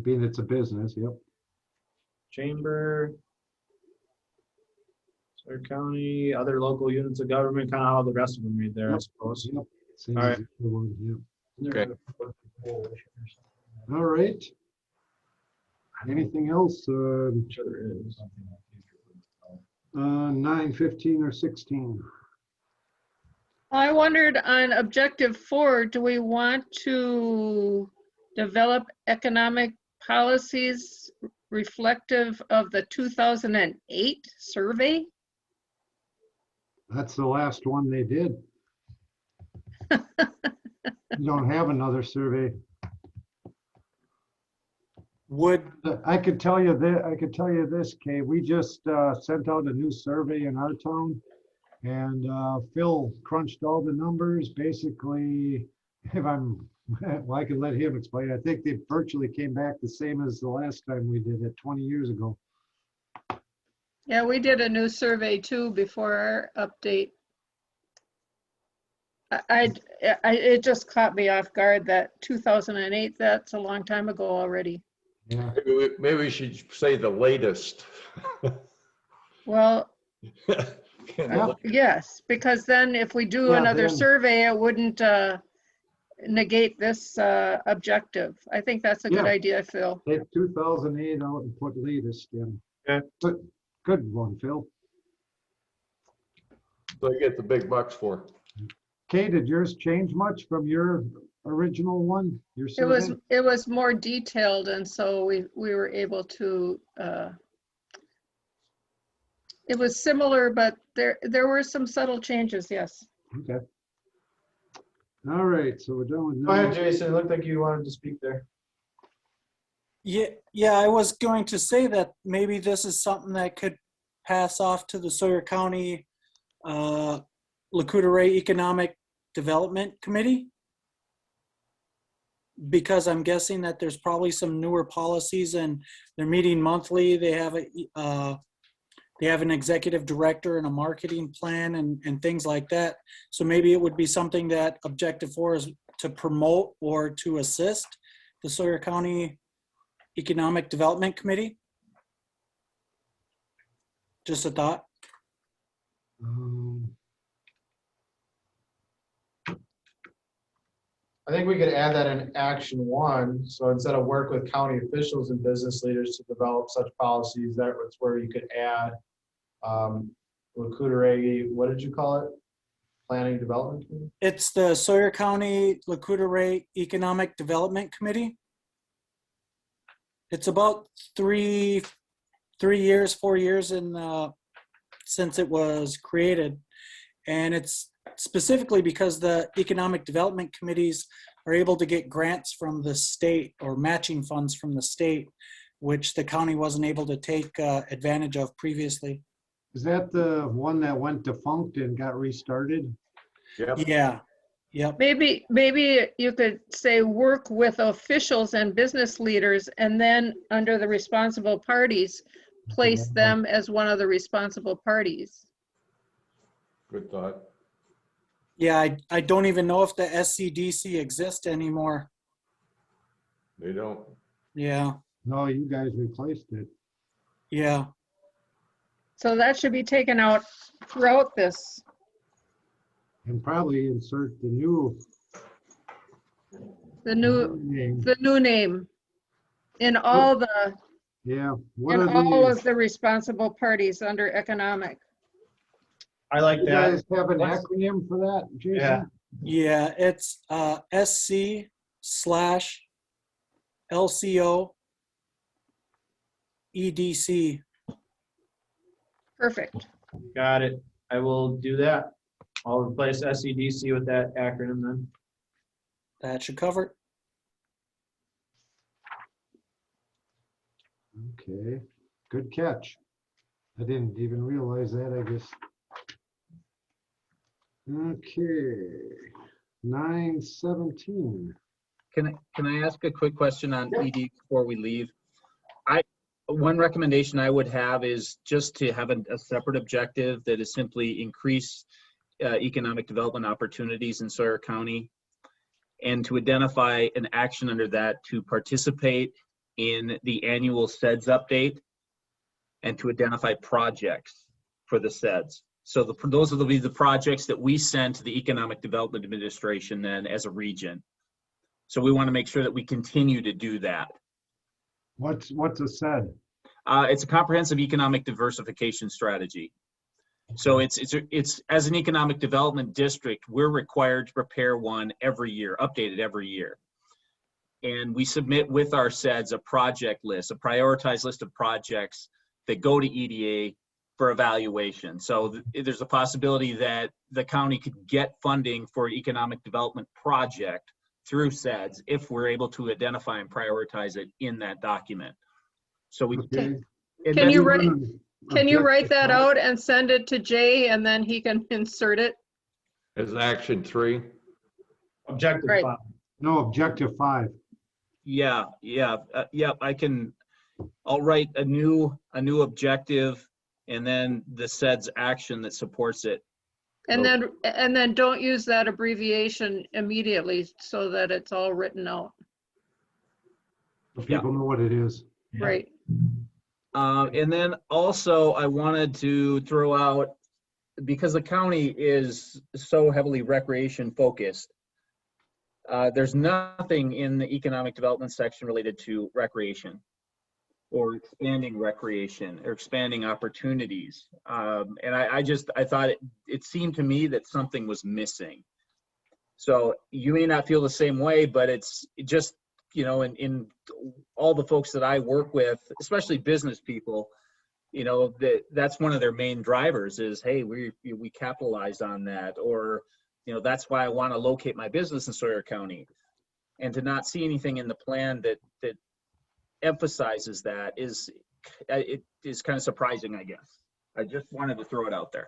being it's a business, yep. Chamber, Sawyer County, other local units of government, kind of how the rest of them read there, I Yep. suppose. Yep. Same All as right. the other one, yep. Isn't there Okay. a coalition or something? All right, anything else? I'm sure there is something like future. 9, 15, or 16? I wondered on objective 4, do we want to develop economic policies reflective of the 2008 survey? That's the last one they did. You don't have another survey. Would, I could tell you this, Kay, we just sent out a new survey in our town. And Phil crunched all the numbers. Basically, if I'm, well, I can let him explain. I think they virtually came back the same as the last time we did it 20 years ago. Yeah, we did a new survey too before our update. It just caught me off guard that 2008, that's a long time ago already. Yeah. Maybe we should say the latest. Well, Yeah. yes, because then if we do Yeah, another then- survey, it wouldn't negate this objective. I think that's a good Yeah. idea, Phil. Take 2008 out and put latest in. Okay. Good one, Phil. So you get the big bucks for. Kay, did yours change much from your original one? Your survey? It was more detailed, and so we were able to. It was similar, but there were some subtle changes. Yes. Okay. All right, so we're done with. Go ahead, Jason. It looked like you wanted to speak there. yeah, I was going to say that maybe this is something that could pass off to the Sawyer County Lakota Ray Economic Development Committee. Because I'm guessing that there's probably some newer policies and they're meeting monthly. They have an executive director and a marketing plan and things like that. So maybe it would be something that objective 4 is to promote or to assist the Sawyer County Economic Development Committee. Just a thought. I think we could add that in action 1. So instead of work with county officials and business leaders to develop such policies, that was where you could add Lacuta, what did you call it? Planning Development Committee? It's the Sawyer County Lacuta Ray Economic Development Committee. It's about 4 years in since it was created. And it's specifically because the economic development committees are able to get grants from the state or matching funds from the state, which the county wasn't able to take advantage of previously. Is that the one that went defunct and got restarted? Yep. Yeah. Yep. Maybe you could say work with officials and business leaders, and then under the responsible parties, place them as one of the responsible parties. Good thought. Yeah, I don't even know if the SCDC exists anymore. They don't. Yeah, No, you guys replaced it. yeah. So that should be taken out throughout this. And probably insert the new name. The new name in all the, Yeah. What in are all these? of the responsible parties under economic. I like You that. guys have an What's- acronym for that, Jason? Yeah. Yeah, it's SC/LCO EDC. Perfect. Got it. I will do that. I'll replace SEDC with that acronym then. That should cover it. Okay, good catch. I didn't even realize that, I guess. Okay, 9:17. Can I ask a quick question on ED before we leave? One recommendation I would have is just to have a separate objective that is simply increase economic development opportunities in Sawyer County, and to identify an action under that to participate in the annual SEDS update and to identify projects for the SEDS. So those will be the projects that we send to the Economic Development Administration then as a region. So we want to make sure that we continue to do that. What's a SED? It's a comprehensive economic diversification strategy. So it's as an economic development district, we're required to prepare one every year, updated every year. And we submit with our SEDS a project list, a prioritized list of projects that go to EDA for evaluation. So there's a possibility that the county could get funding for an economic development project through SEDS if we're able to identify and prioritize it in that document. So we Okay. Can you write Objective that five. out and send it to Jay, and then he can insert it? As action 3. Objective Right. 5. No, objective 5. Yeah, I'll write a new objective and then the SEDS action that supports it. And then don't use that abbreviation immediately so that it's all written out. So people know what it is. Yeah. Right. And then also I wanted to throw out, because the county is so heavily recreation focused, there's nothing in the economic development section related to recreation or expanding recreation or expanding opportunities. And I thought it seemed to me that something was missing. So you may not feel the same way, but it's just, you know, in all the folks that I work with, especially business people, you know, that's one of their main drivers is, hey, we capitalized on that, or, you know, that's why I want to locate my business in Sawyer County. And to not see anything in the plan that emphasizes that is kind of surprising, I guess. I just wanted to throw it out there.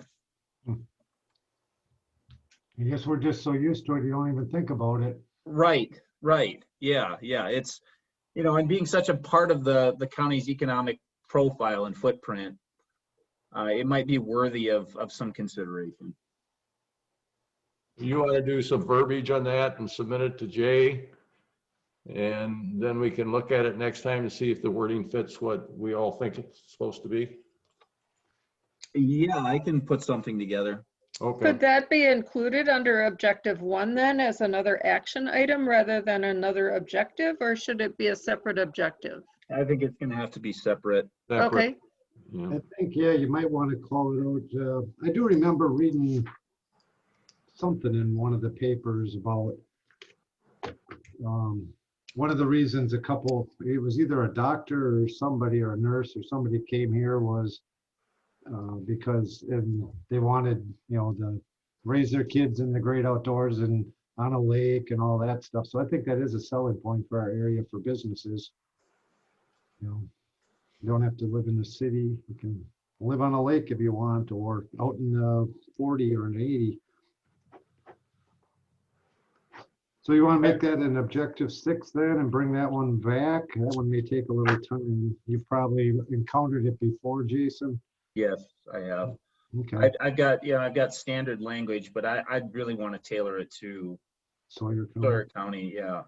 I guess we're just so used to it, you don't even think about it. Right. Yeah. It's, you know, and being such a part of the county's economic profile and footprint, it might be worthy of some consideration. You want to do some verbiage on that and submit it to Jay? And then we can look at it next time to see if the wording fits what we all think it's supposed to be. Yeah, I can put something together. Okay. Could that be included under objective 1 then as another action item rather than another objective, or should it be a separate objective? I think it's gonna have to be separate. Separate, Okay, yeah. I think, yeah, you might want to call it out. I do remember reading something in one of the papers about one of the reasons it was either a doctor or somebody or a nurse or somebody came here was because they wanted, to raise their kids in the great outdoors and on a lake and all that stuff. So I think that is a selling point for our area for businesses. You don't have to live in the city. You can live on a lake if you want, or out in 40 or an 80. So you want to make that an objective 6 then and bring that one back? That one may take a little time. You've probably encountered it before, Jason. Yes, I have. Okay, I've got standard language, but I'd really want to tailor it to Sawyer County. Sawyer County, yeah.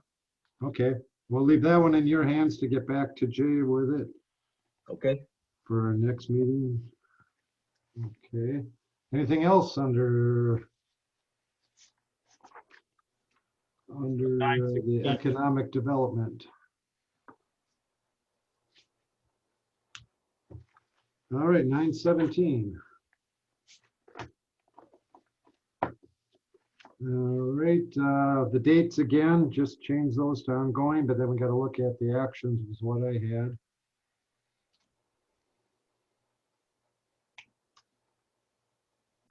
Okay, we'll leave that one in your hands to get back to Jay with it Okay. for our next meeting. Okay, anything else under the economic development? All right, 9:17. All right, the dates again, just change those to ongoing, but then we got to look at the actions is what I had.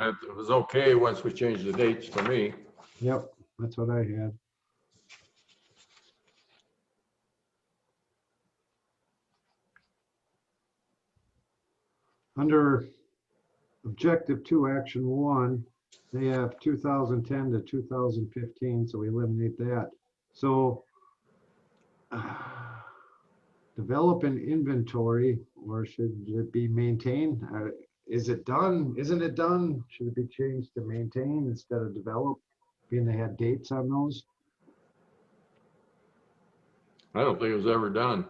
It was okay once we changed the dates for me. Yep, that's what I had. Under objective 2, action 1, they have 2010 to 2015, so we eliminate that. So develop an inventory, or should it be maintained? Is it done? Isn't it done? Should it be changed to maintain instead of develop, being they had dates on those? I don't think it was ever done.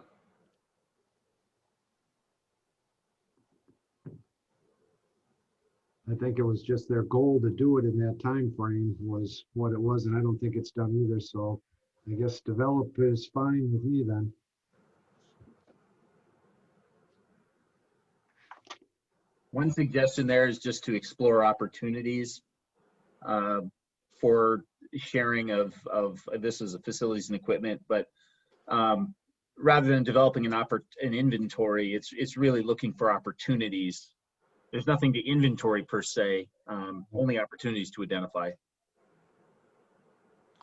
I think it was just their goal to do it in that time frame was what it was, and I don't think it's done either. So I guess develop is fine with me then. One suggestion there is just to explore opportunities for sharing of this as a facilities and equipment, but rather than developing an inventory, it's really looking for opportunities. There's nothing to inventory per se, only opportunities to identify.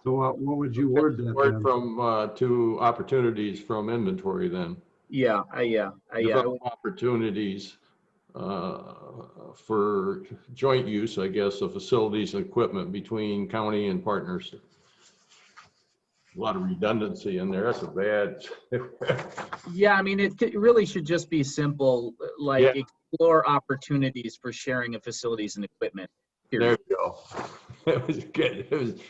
So what would you word that Word then? from to opportunities from inventory then. Yeah, Develop opportunities for joint use, I guess, of facilities and equipment between county and partners. A lot of redundancy in there. That's a bad. Yeah, I mean, it really should just be simple, like Yeah. explore opportunities for sharing of facilities and equipment. There Period. you go. It was good. It was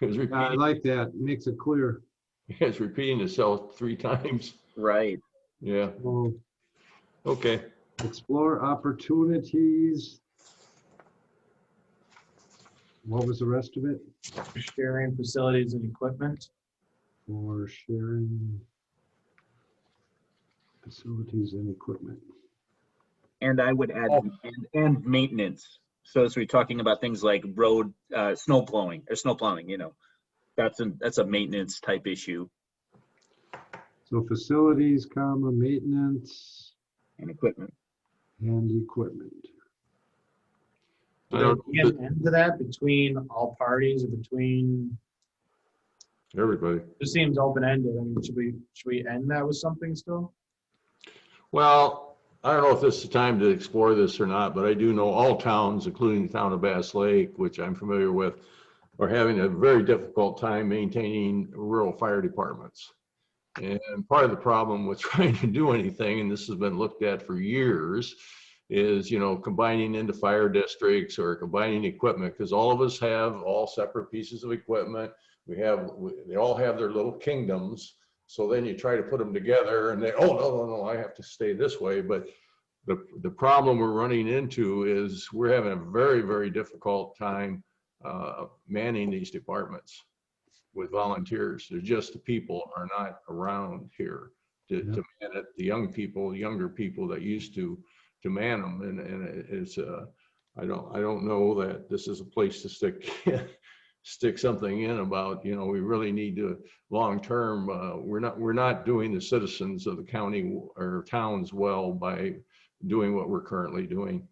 I repeating. like that. Makes it clear. It's repeating itself 3 times. Right. Yeah. Well, Okay. explore opportunities. What was the rest of it? Sharing facilities and equipment. For sharing facilities and equipment. And I would add and maintenance. So as we're talking about things like road, snow plowing, that's a maintenance type issue. So facilities, comma, maintenance And equipment. and equipment. I Would there don't- be an end to that between all parties or between, Everybody. it seems open-ended. I mean, should we end that with something still? Well, I don't know if this is the time to explore this or not, but I do know all towns, including the town of Bass Lake, which I'm familiar with, are having a very difficult time maintaining rural fire departments. And part of the problem with trying to do anything, and this has been looked at for years, is, combining into fire districts or combining equipment, because all of us have all separate pieces of equipment. They all have their little kingdoms. So then you try to put them together and they, oh, no, I have to stay this way. But The problem we're running into is we're having a very, very difficult time manning these departments with volunteers. They're just the people are not around here to man it. The younger people that used to man them, and it's I don't know that this is a place to stick something in about, we really need to long term. We're not doing the citizens of the county or towns well by doing what we're currently doing.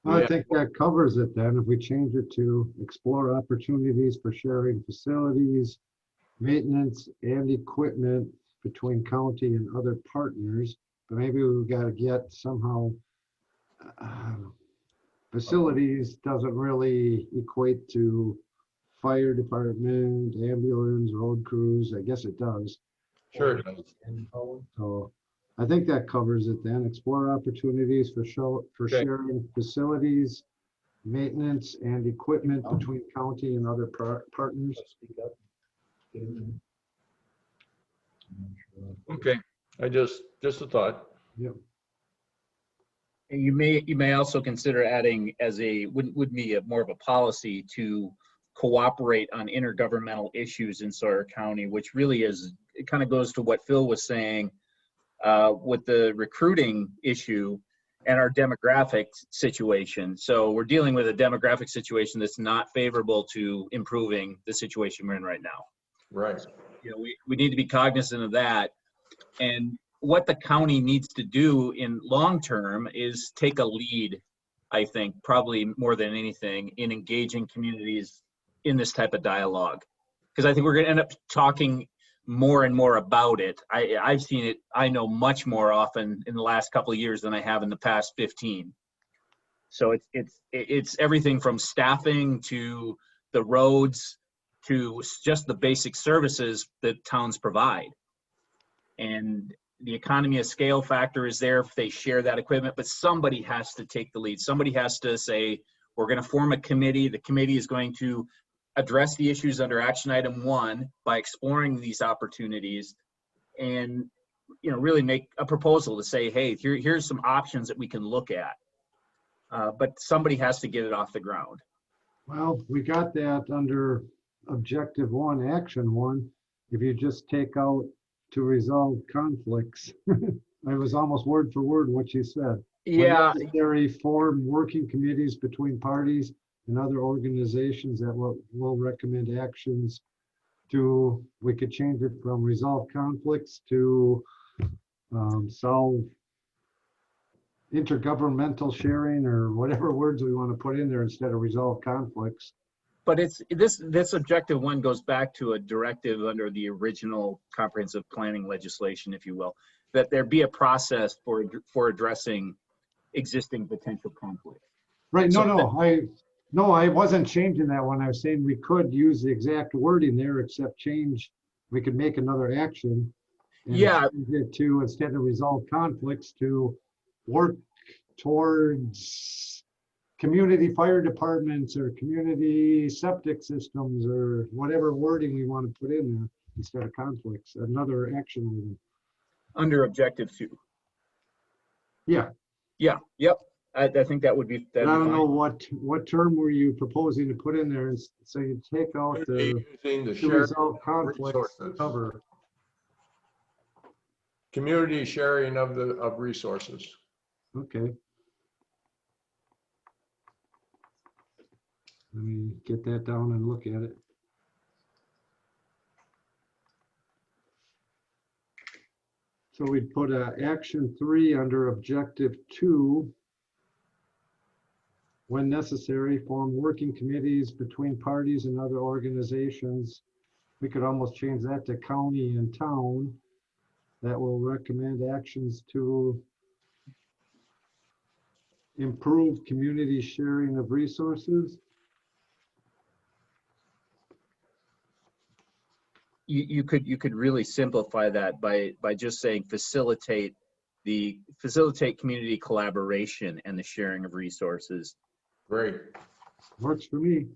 I think that covers it then. If we change it to explore opportunities for sharing facilities, maintenance and equipment between county and other partners, but maybe we've got to get somehow facilities doesn't really equate to fire department, ambulance, road crews. I guess it does. Sure. So I think that covers it then. Explore opportunities for sharing facilities, maintenance and equipment between county and other partners. Okay, just a thought. Yep. And you may also consider adding as would be more of a policy to cooperate on intergovernmental issues in Sawyer County, which really it kind of goes to what Phil was saying with the recruiting issue and our demographic situation. So we're dealing with a demographic situation that's not favorable to improving the situation we're in right now. Right. We need to be cognizant of that. And what the county needs to do in long term is take a lead, I think, probably more than anything, in engaging communities in this type of dialogue. Because I think we're going to end up talking more and more about it. I've seen it, I know, much more often in the last couple of years than I have in the past 15. So it's everything from staffing to the roads to just the basic services that towns provide. And the economy of scale factor is there if they share that equipment, but somebody has to take the lead. Somebody has to say, we're going to form a committee. The committee is going to address the issues under action item 1 by exploring these opportunities and, really make a proposal to say, hey, here's some options that we can look at. But somebody has to get it off the ground. Well, we got that under objective 1, action 1. If you just take out to resolve conflicts, I was almost word for word what you said. Yeah. When necessary, form working committees between parties and other organizations that will recommend actions to, we could change it from resolve conflicts to solve intergovernmental sharing, or whatever words we want to put in there instead of resolve conflicts. But this objective 1 goes back to a directive under the original comprehensive planning legislation, if you will, that there be a process for addressing existing potential conflicts. Right. No, I wasn't changing that one. I was saying we could use the exact wording there, except we could make another action. And change it to, instead of resolve conflicts, to work towards community fire departments or community septic systems, or whatever wording we want to put in there instead of conflicts. Another action item. Under objective 2. Yeah. Yeah. Yep. I think that would be. I don't know what term were you proposing to put in there, and so you take out the resolve conflicts cover. Community sharing of resources. Okay. Let me get that down and look at it. So we'd put action 3 under objective 2. When necessary, form working committees between parties and other organizations. We could almost change that to county and town that will recommend actions to improve community sharing of resources. You could really simplify that by just saying facilitate community collaboration and the sharing of resources. Great. Works for me.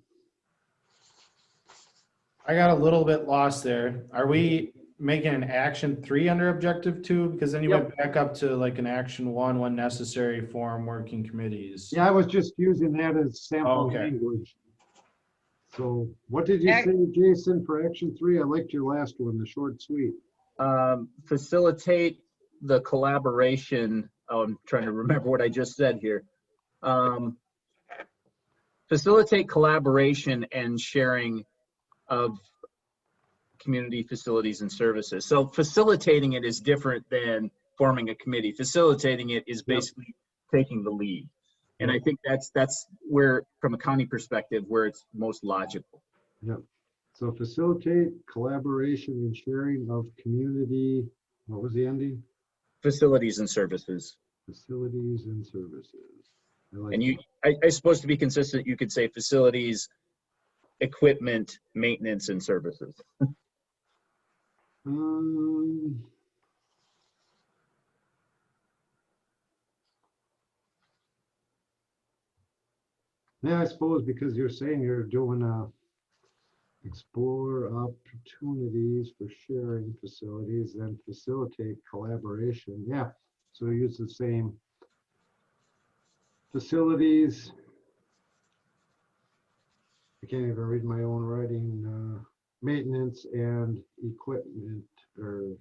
I got a little bit lost there. Are we making an action 3 under objective 2? Because then you went back up to like an action 1 when necessary, form working committees. Yeah, I was just using that as sample Okay. language. So what did you Ac- say, Jason, for action 3? I liked your last one, the short sweet. Facilitate the collaboration. Oh, I'm trying to remember what I just said here. Facilitate collaboration and sharing of community facilities and services. So facilitating it is different than forming a committee. Facilitating it is basically taking the lead. And I think that's where, from a county perspective, where it's most logical. Yep. So facilitate collaboration and sharing of community, what was the ending? Facilities and services. Facilities and services. I like And that. I suppose to be consistent, you could say facilities, equipment, maintenance, and services. Yeah, I suppose because you're saying you're doing explore opportunities for sharing facilities, then facilitate collaboration. Yeah, so use the same facilities. I can't even read my own writing. Maintenance and equipment, or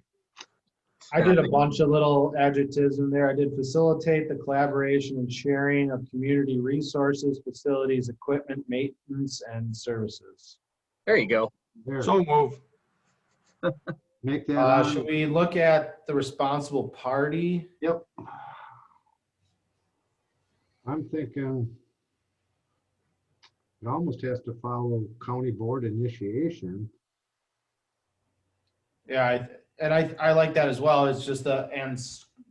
I did a bunch of little adjectives in there. I did facilitate the collaboration and sharing of community resources, facilities, equipment, maintenance, and services. There you go. there. So move. Make that. Should we look at the responsible party? Yep. I'm thinking it almost has to follow county board initiation. Yeah, I like that as well. It's just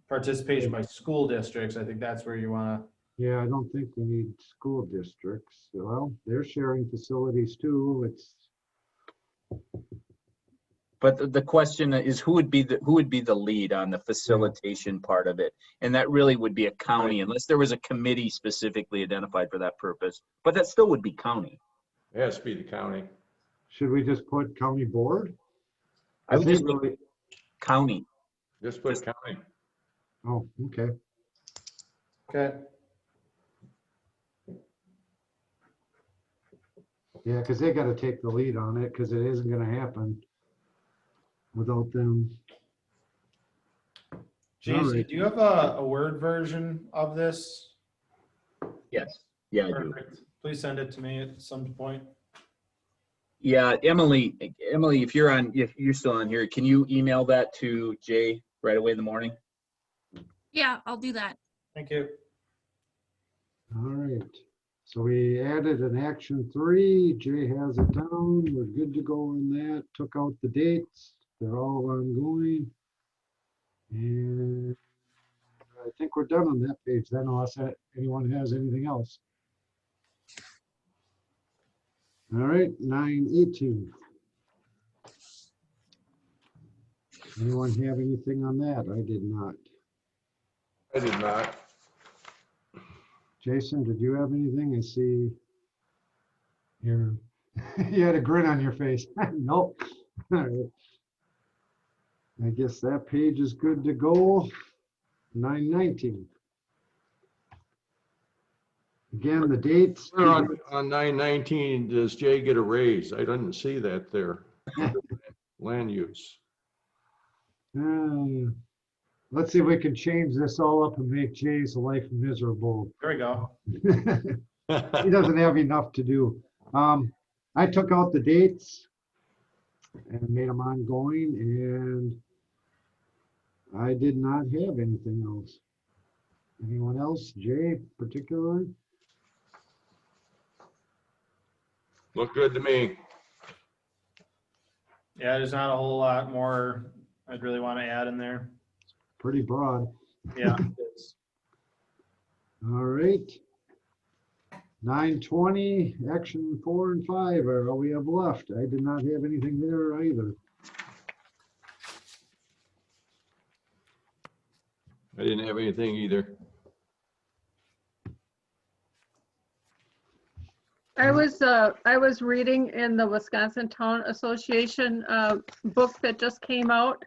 participation by school districts. I think that's where you want to. Yeah, I don't think we need school districts. Well, they're sharing facilities too. But the question is, who would be the lead on the facilitation part of it? And that really would be a county, unless there was a committee specifically identified for that purpose. But that still would be county. It has to be the county. Should we just put county board? I would just really. County. Just put county. Oh, okay. Okay. Yeah, because they got to take the lead on it, because it isn't going to happen without them. Jason, Alright. do you have a Word version of this? Yes. Yeah, I do. Perfect. Please send it to me at some point. Yeah, Emily, if you're still on here, can you email that to Jay right away in the morning? Yeah, I'll do that. Thank you. All right. So we added an action 3. Jay has it down. We're good to go on that. Took out the dates. They're all ongoing. And I think we're done on that page then, unless anyone has anything else. All right, 9:18. Anyone have anything on that? I did not. I did not. Jason, did you have anything? I see you had a grin on your face. Nope. All right. I guess that page is good to go. 9:19. Again, the dates. On 919, does Jay get a raise? I didn't see that there. Land use. Let's see if we can change this all up and make Jay's life miserable. There we go. He doesn't have enough to do. I took out the dates and made them ongoing, and I did not have anything else. Anyone else? Jay, particularly? Look good to me. Yeah, there's not a whole lot more I'd really want to add in there. Pretty broad. Yeah, it is. All right. 9:20, action 4 and 5 are all we have left. I did not have anything there either. I didn't have anything either. I was reading in the Wisconsin Town Association book that just came out,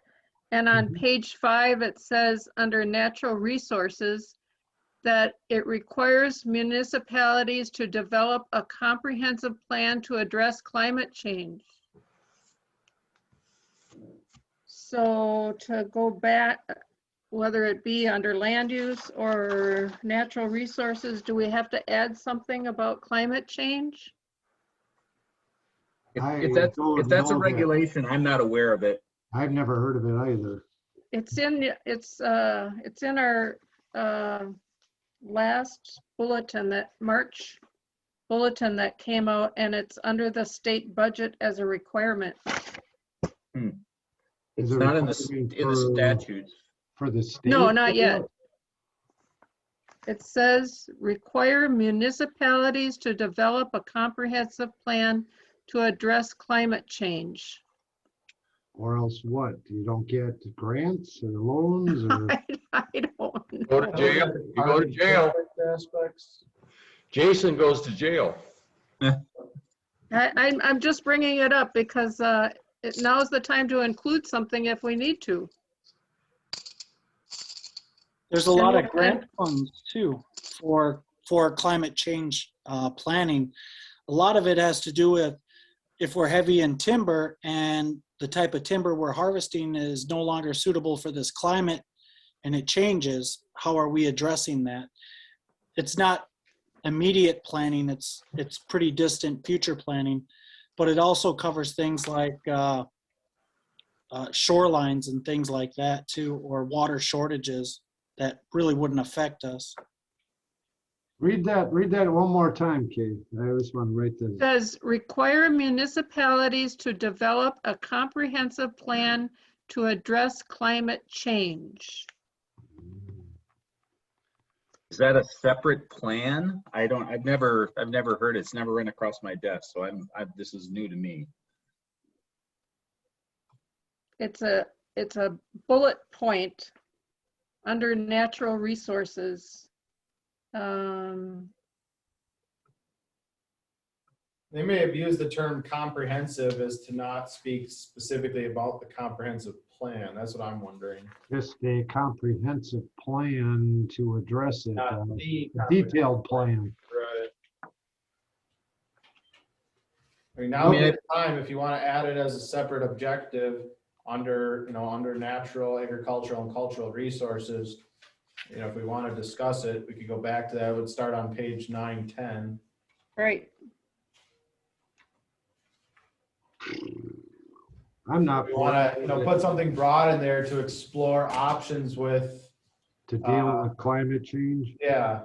and on page 5 it says under natural resources that it requires municipalities to develop a comprehensive plan to address climate change. So to go back, whether it be under land use or natural resources, do we have to add something about climate change? If that's don't a know that. regulation, I'm not aware of it. I've never heard of it either. It's in our last bulletin, that March bulletin that came out, and it's under the state budget as a requirement. It's Is it not in requirement the statutes. For the state? No, not yet. It says require municipalities to develop a comprehensive plan to address climate change. Or else what? You don't get grants or loans or? I don't Go know. to jail. You go to jail. Aspects. Jason goes to jail. I'm just bringing it up because now's the time to include something if we need to. There's a lot of grant funds too for climate change planning. A lot of it has to do with if we're heavy in timber and the type of timber we're harvesting is no longer suitable for this climate and it changes, how are we addressing that? It's not immediate planning, it's pretty distant future planning, but it also covers things like shorelines and things like that too, or water shortages that really wouldn't affect us. Read that one more time, Kate. I just want to write this. It says require municipalities to develop a comprehensive plan to address climate change. Is that a separate plan? I've never heard it. It's never run across my desk. So this is new to me. It's a bullet point under natural resources. They may have used the term comprehensive as to not speak specifically about the comprehensive plan. That's what I'm wondering. Just a comprehensive plan to address it. Not A the detailed plan. Right. I mean, now at the time, if you want to add it as a separate objective under natural, agricultural, and cultural resources, if we want to discuss it, we could go back to that. It would start on page 910. Right. I'm not. We want to, put something broad in there to explore options with. To deal with climate change. Yeah.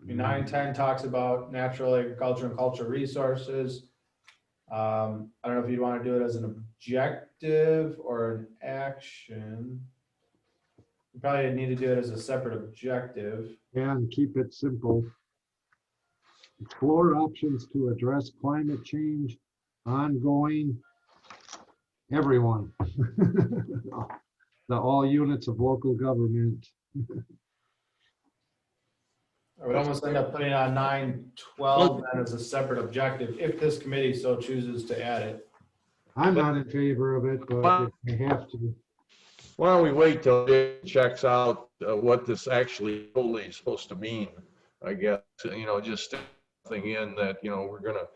I mean, 910 talks about natural, agriculture, and cultural resources. I don't know if you want to do it as an objective or an action. You probably need to do it as a separate objective. And keep it simple. Explore options to address climate change, ongoing, everyone. All units of local government. I would almost end up putting it on 912 then as a separate objective, if this committee so chooses to add it. I'm not in favor of it, but if I have to. Why don't we wait till it checks out what this actually totally is supposed to mean, I guess, just something in that, we're going to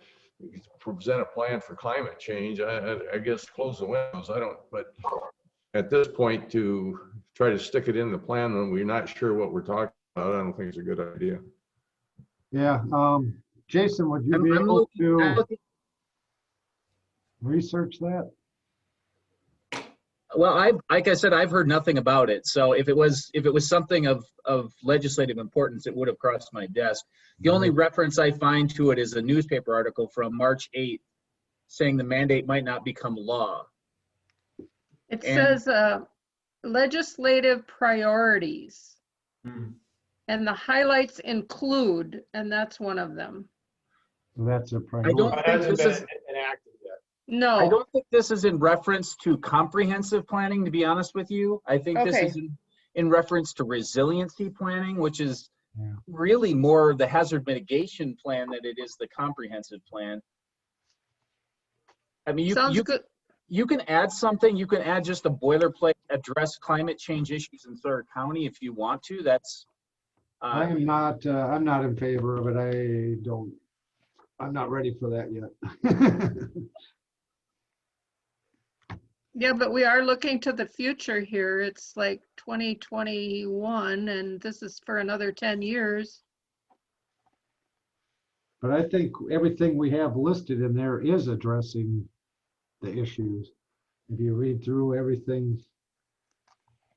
present a plan for climate change. I guess close the windows. But at this point to try to stick it in the plan when we're not sure what we're talking about, I don't think it's a good idea. Yeah. Jason, would you be able to research that? Well, like I said, I've heard nothing about it. So if it was something of legislative importance, it would have crossed my desk. The only reference I find to it is a newspaper article from March 8th saying the mandate might not become law. It says legislative priorities. And the highlights include, and that's one of them. That's a I priority. don't think this is enacted yet. No. I don't think this is in reference to comprehensive planning, to be honest with you. I think this is in reference to resiliency planning, which is really more the hazard mitigation plan than it is the comprehensive plan. I mean, Sounds good. you can add something. You can add just a boilerplate, address climate change issues in Sawyer County if you want to. That's I'm not in favor of it. I'm not ready for that yet. Yeah, but we are looking to the future here. It's like 2021 and this is for another 10 years. But I think everything we have listed in there is addressing the issues. If you read through everything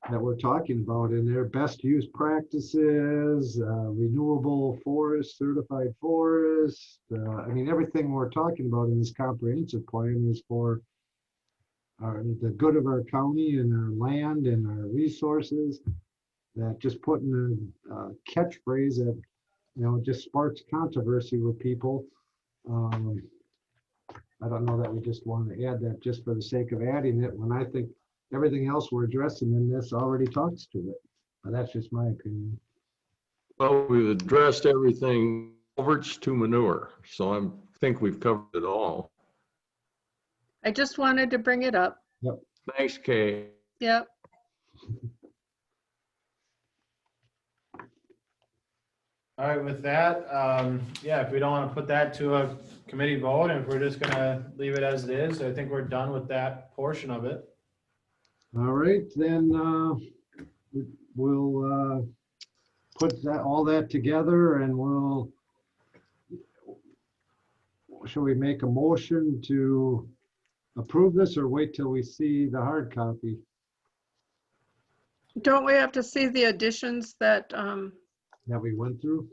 that we're talking about in there, best use practices, renewable forest, certified forest. I mean, everything we're talking about in this comprehensive plan is for the good of our county and our land and our resources. That just putting a catchphrase that, you know, just sparks controversy with people. I don't know that we just want to add that just for the sake of adding it, when I think everything else we're addressing in this already talks to it. But that's just my opinion. Well, we've addressed everything, culverts to manure, so I think we've covered it all. I just wanted to bring it up. Thanks, Kay. Yep. All right, with that, yeah, if we don't want to put that to a committee vote, and if we're just gonna leave it as it is, I think we're done with that portion of it. All right, then we'll put all that together, and shall we make a motion to approve this, or wait till we see the hard copy? Don't we have to see the additions that, That we went through?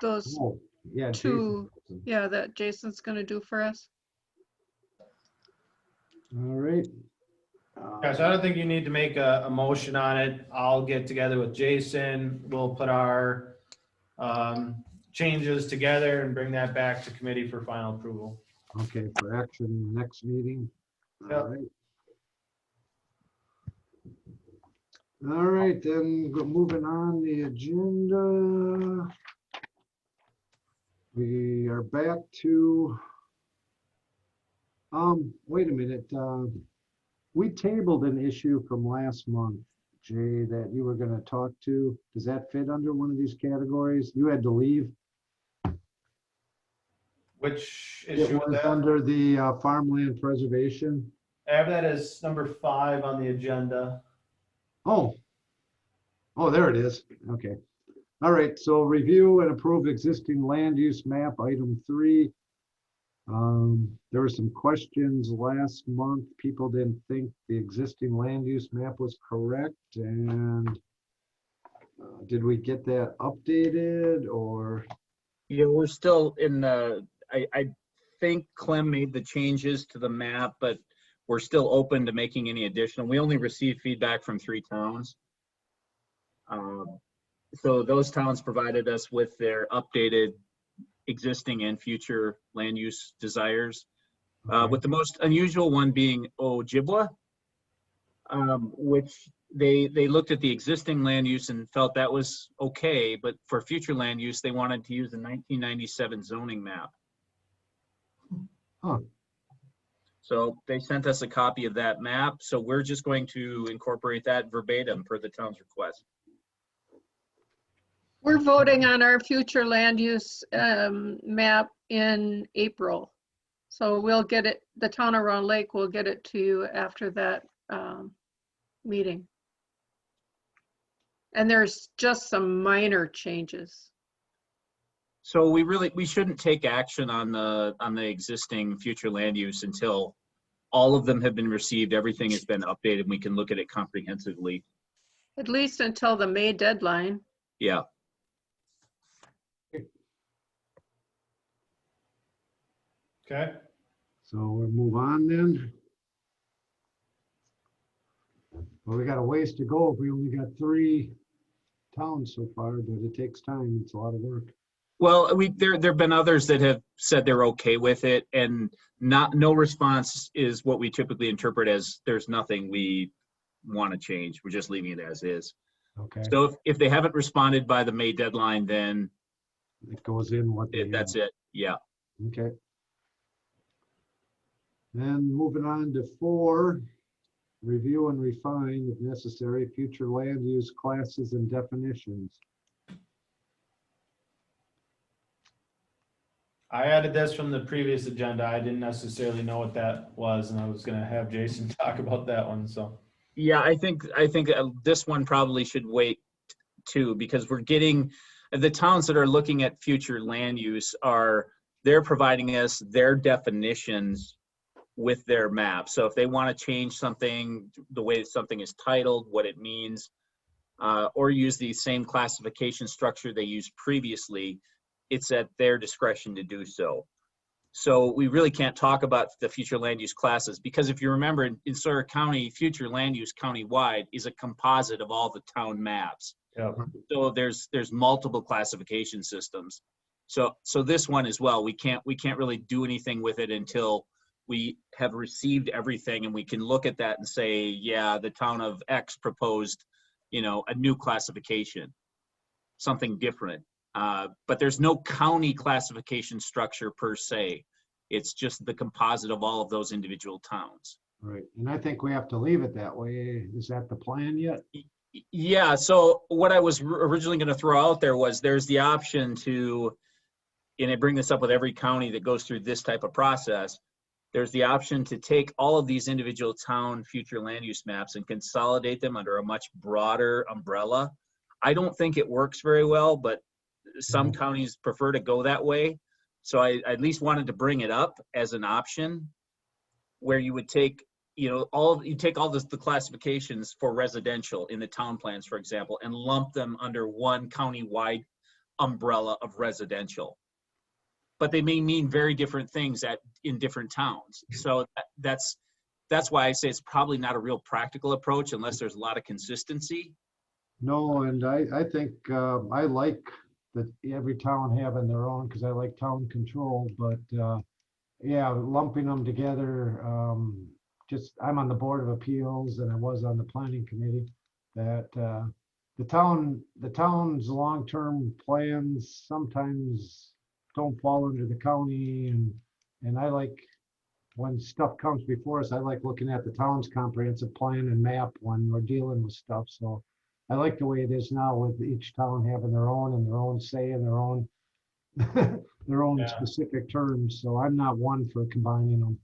those Oh, yeah. two, Jason. yeah, that Jason's gonna do for us? All right. Yeah, so I don't think you need to make a motion on it. I'll get together with Jason. We'll put our changes together and bring that back to committee for final approval. Okay, for action next meeting. Yep. All right. All right, then moving on the agenda. We are back to, wait a minute. We tabled an issue from last month, Jay, that you were gonna talk to. Does that fit under one of these categories? You had to leave. Which It issue was was that? under the farmland preservation. I have that as number 5 on the agenda. Oh, there it is. Okay. All right, so review and approve existing land use map, item 3. There were some questions last month. People didn't think the existing land use map was correct, and did we get that updated, or? Yeah, we're still in the, I think Clem made the changes to the map, but we're still open to making any additional. We only received feedback from 3 towns. So those towns provided us with their updated existing and future land use desires. Okay. With the most unusual one being Ojibwa, which they looked at the existing land use and felt that was okay, but for future land use, they wanted to use the 1997 zoning map. Huh. So they sent us a copy of that map. So we're just going to incorporate that verbatim per the town's request. We're voting on our future land use map in April. So we'll get it, the town of Round Lake will get it to you after that meeting. And there's just some minor changes. So we shouldn't take action on the existing future land use until all of them have been received, everything has been updated, and we can look at it comprehensively. At least until the May deadline. Yeah. Okay. So we'll move on then. Well, we got a ways to go. We only got 3 towns so far, but it takes time. It's a lot of work. Well, there have been others that have said they're okay with it, and no response is what we typically interpret as there's nothing we want to change. We're just leaving it as is. Okay, So if they haven't responded by the May deadline, then it goes in what they that's it. Yeah. Okay. Then moving on to 4, review and refine, if necessary, future land use classes and definitions. I added this from the previous agenda. I didn't necessarily know what that was, and I was gonna have Jason talk about that one, so. Yeah, I think this one probably should wait too, because we're getting, the towns that are looking at future land use they're providing us their definitions with their map. So if they want to change something, the way something is titled, what it means, or use the same classification structure they used previously, it's at their discretion to do so. So we really can't talk about the future land use classes, because if you remember, in Sawyer County, future land use countywide is a composite of all the town maps. Yeah. So there's multiple classification systems. So this one as well, we can't really do anything with it until we have received everything and we can look at that and say, yeah, the town of X proposed, a new classification, something different. But there's no county classification structure per se. It's just the composite of all of those individual towns. Right, and I think we have to leave it that way. Is that the plan yet? Yeah, so what I was originally going to throw out there was there's the option to, and I bring this up with every county that goes through this type of process, there's the option to take all of these individual town future land use maps and consolidate them under a much broader umbrella. I don't think it works very well, but some counties prefer to go that way. So I at least wanted to bring it up as an option where you would take, all the classifications for residential in the town plans, for example, and lump them under one county-wide umbrella of residential. But they may mean very different things in different towns. So that's why I say it's probably not a real practical approach unless there's a lot of consistency. No, and I think I like that every town having their own, because I like town control, but yeah, lumping them together, I'm on the Board of Appeals and I was on the Planning Committee, that the town's long-term plans sometimes don't fall under the county, and I like, when stuff comes before us, I like looking at the town's comprehensive plan and map when we're dealing with stuff. So I like the way it is now, with each town having their own and their own say and their own their own specific terms. So I'm not one for combining them.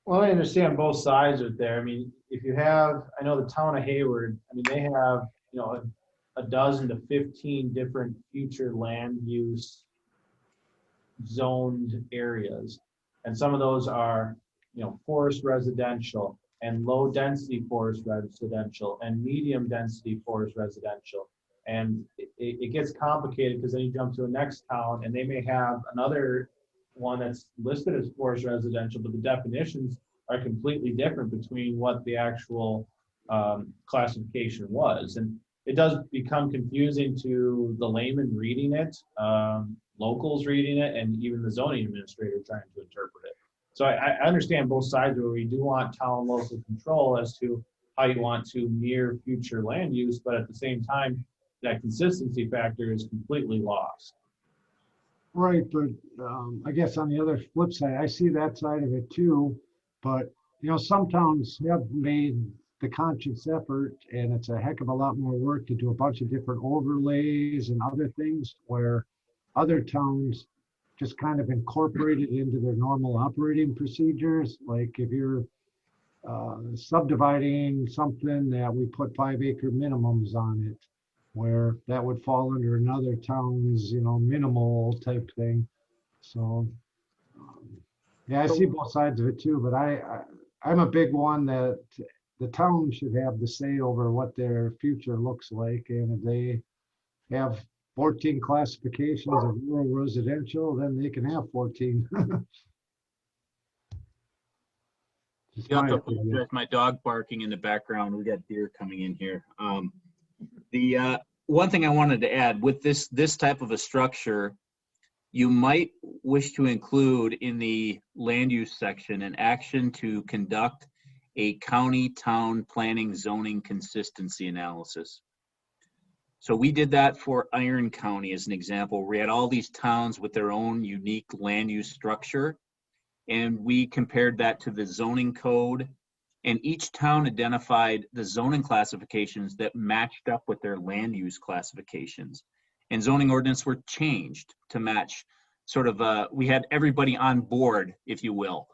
Well, I understand both sides of it there. I mean, if you have, I know the town of Hayward, I mean, they have, a dozen to 15 different future land use zoned areas. And some of those are, forest residential and low density forest residential and medium density forest residential. And it gets complicated because then you jump to a next town and they may have another one that's listed as forest residential, but the definitions are completely different between what the actual classification was. And it does become confusing to the layman reading it, locals reading it, and even the zoning administrator trying to interpret it. So I understand both sides where we do want town local control as to how you want to mirror future land use, but at the same time, that consistency factor is completely lost. Right, but I guess on the other flip side, I see that side of it too. But some towns have made the conscious effort, and it's a heck of a lot more work to do a bunch of different overlays and other things, where other towns just kind of incorporate it into their normal operating procedures. Like if you're subdividing something, that we put 5-acre minimums on it, where that would fall under another town's, minimal type thing. So, yeah, I see both sides of it too, but I'm a big one that the town should have the say over what their future looks like. And if they have 14 classifications of rural residential, then they can have 14. You have to apologize, my dog barking in the background. We got deer coming in here. The one thing I wanted to add with this type of a structure, you might wish to include in the land use section an action to conduct a county town planning zoning consistency analysis. So we did that for Iron County as an example. We had all these towns with their own unique land use structure, and we compared that to the zoning code, and each town identified the zoning classifications that matched up with their land use classifications. And zoning ordinance were changed to match sort of, we had everybody on board, if you will.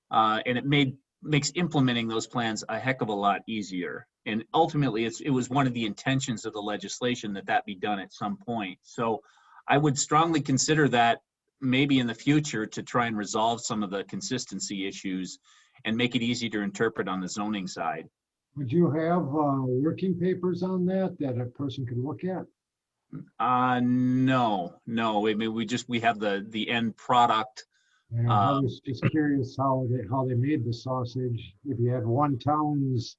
And it makes implementing those plans a heck of a lot easier. And ultimately, it was one of the intentions of the legislation that be done at some point. So I would strongly consider that maybe in the future to try and resolve some of the consistency issues and make it easy to interpret on the zoning side. Would you have working papers on that a person could look at? No. I mean, we have the end product. Yeah, I was just curious how they made the sausage. If you had one town's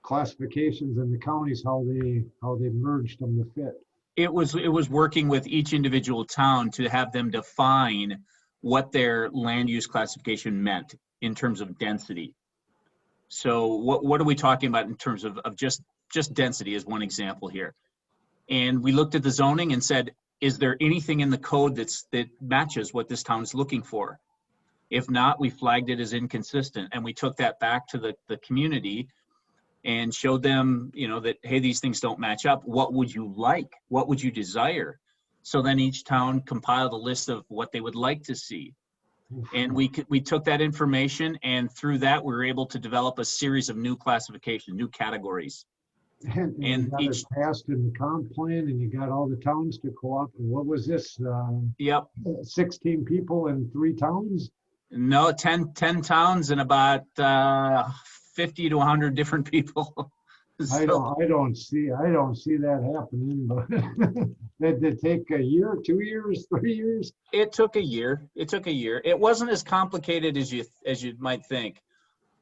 classifications and the counties, how they merged them to fit. It was working with each individual town to have them define what their land use classification meant in terms of density. So what are we talking about in terms of just density as one example here? And we looked at the zoning and said, is there anything in the code that matches what this town is looking for? If not, we flagged it as inconsistent, and we took that back to the community and showed them, that, hey, these things don't match up. What would you like? What would you desire? So then each town compiled a list of what they would like to see. And we took that information, and through that, we were able to develop a series of new classification, new categories. And you got it passed in the comp plan, and you got all the towns to cooperate. What was this? Yep. 16 people in 3 towns? No, 10 towns and about 50 to 100 different people. So, I don't see that happening, but did it take a year, 2 years, 3 years? It took a year. It wasn't as complicated as you might think.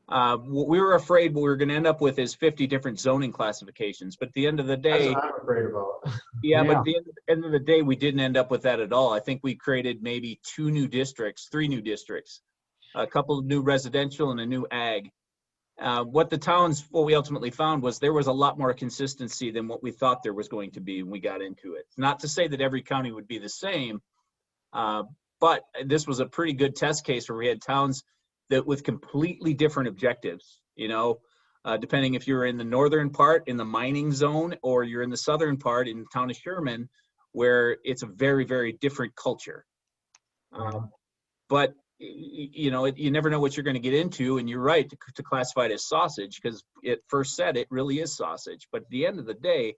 What we were afraid what we were going to end up with is 50 different zoning classifications. But at the end of the day, That's what I'm afraid about. yeah, but at the end of the day, we didn't end up with that at all. I think we created maybe 3 new districts, a couple of new residential and a new ag. What we ultimately found was there was a lot more consistency than what we thought there was going to be when we got into it. Not to say that every county would be the same, but this was a pretty good test case where we had towns that with completely different objectives, depending if you're in the northern part in the mining zone or you're in the southern part in the town of Sherman, where it's a very, very different culture. But you never know what you're going to get into, and you're right to classify it as sausage, because at first said it really is sausage. But at the end of the day,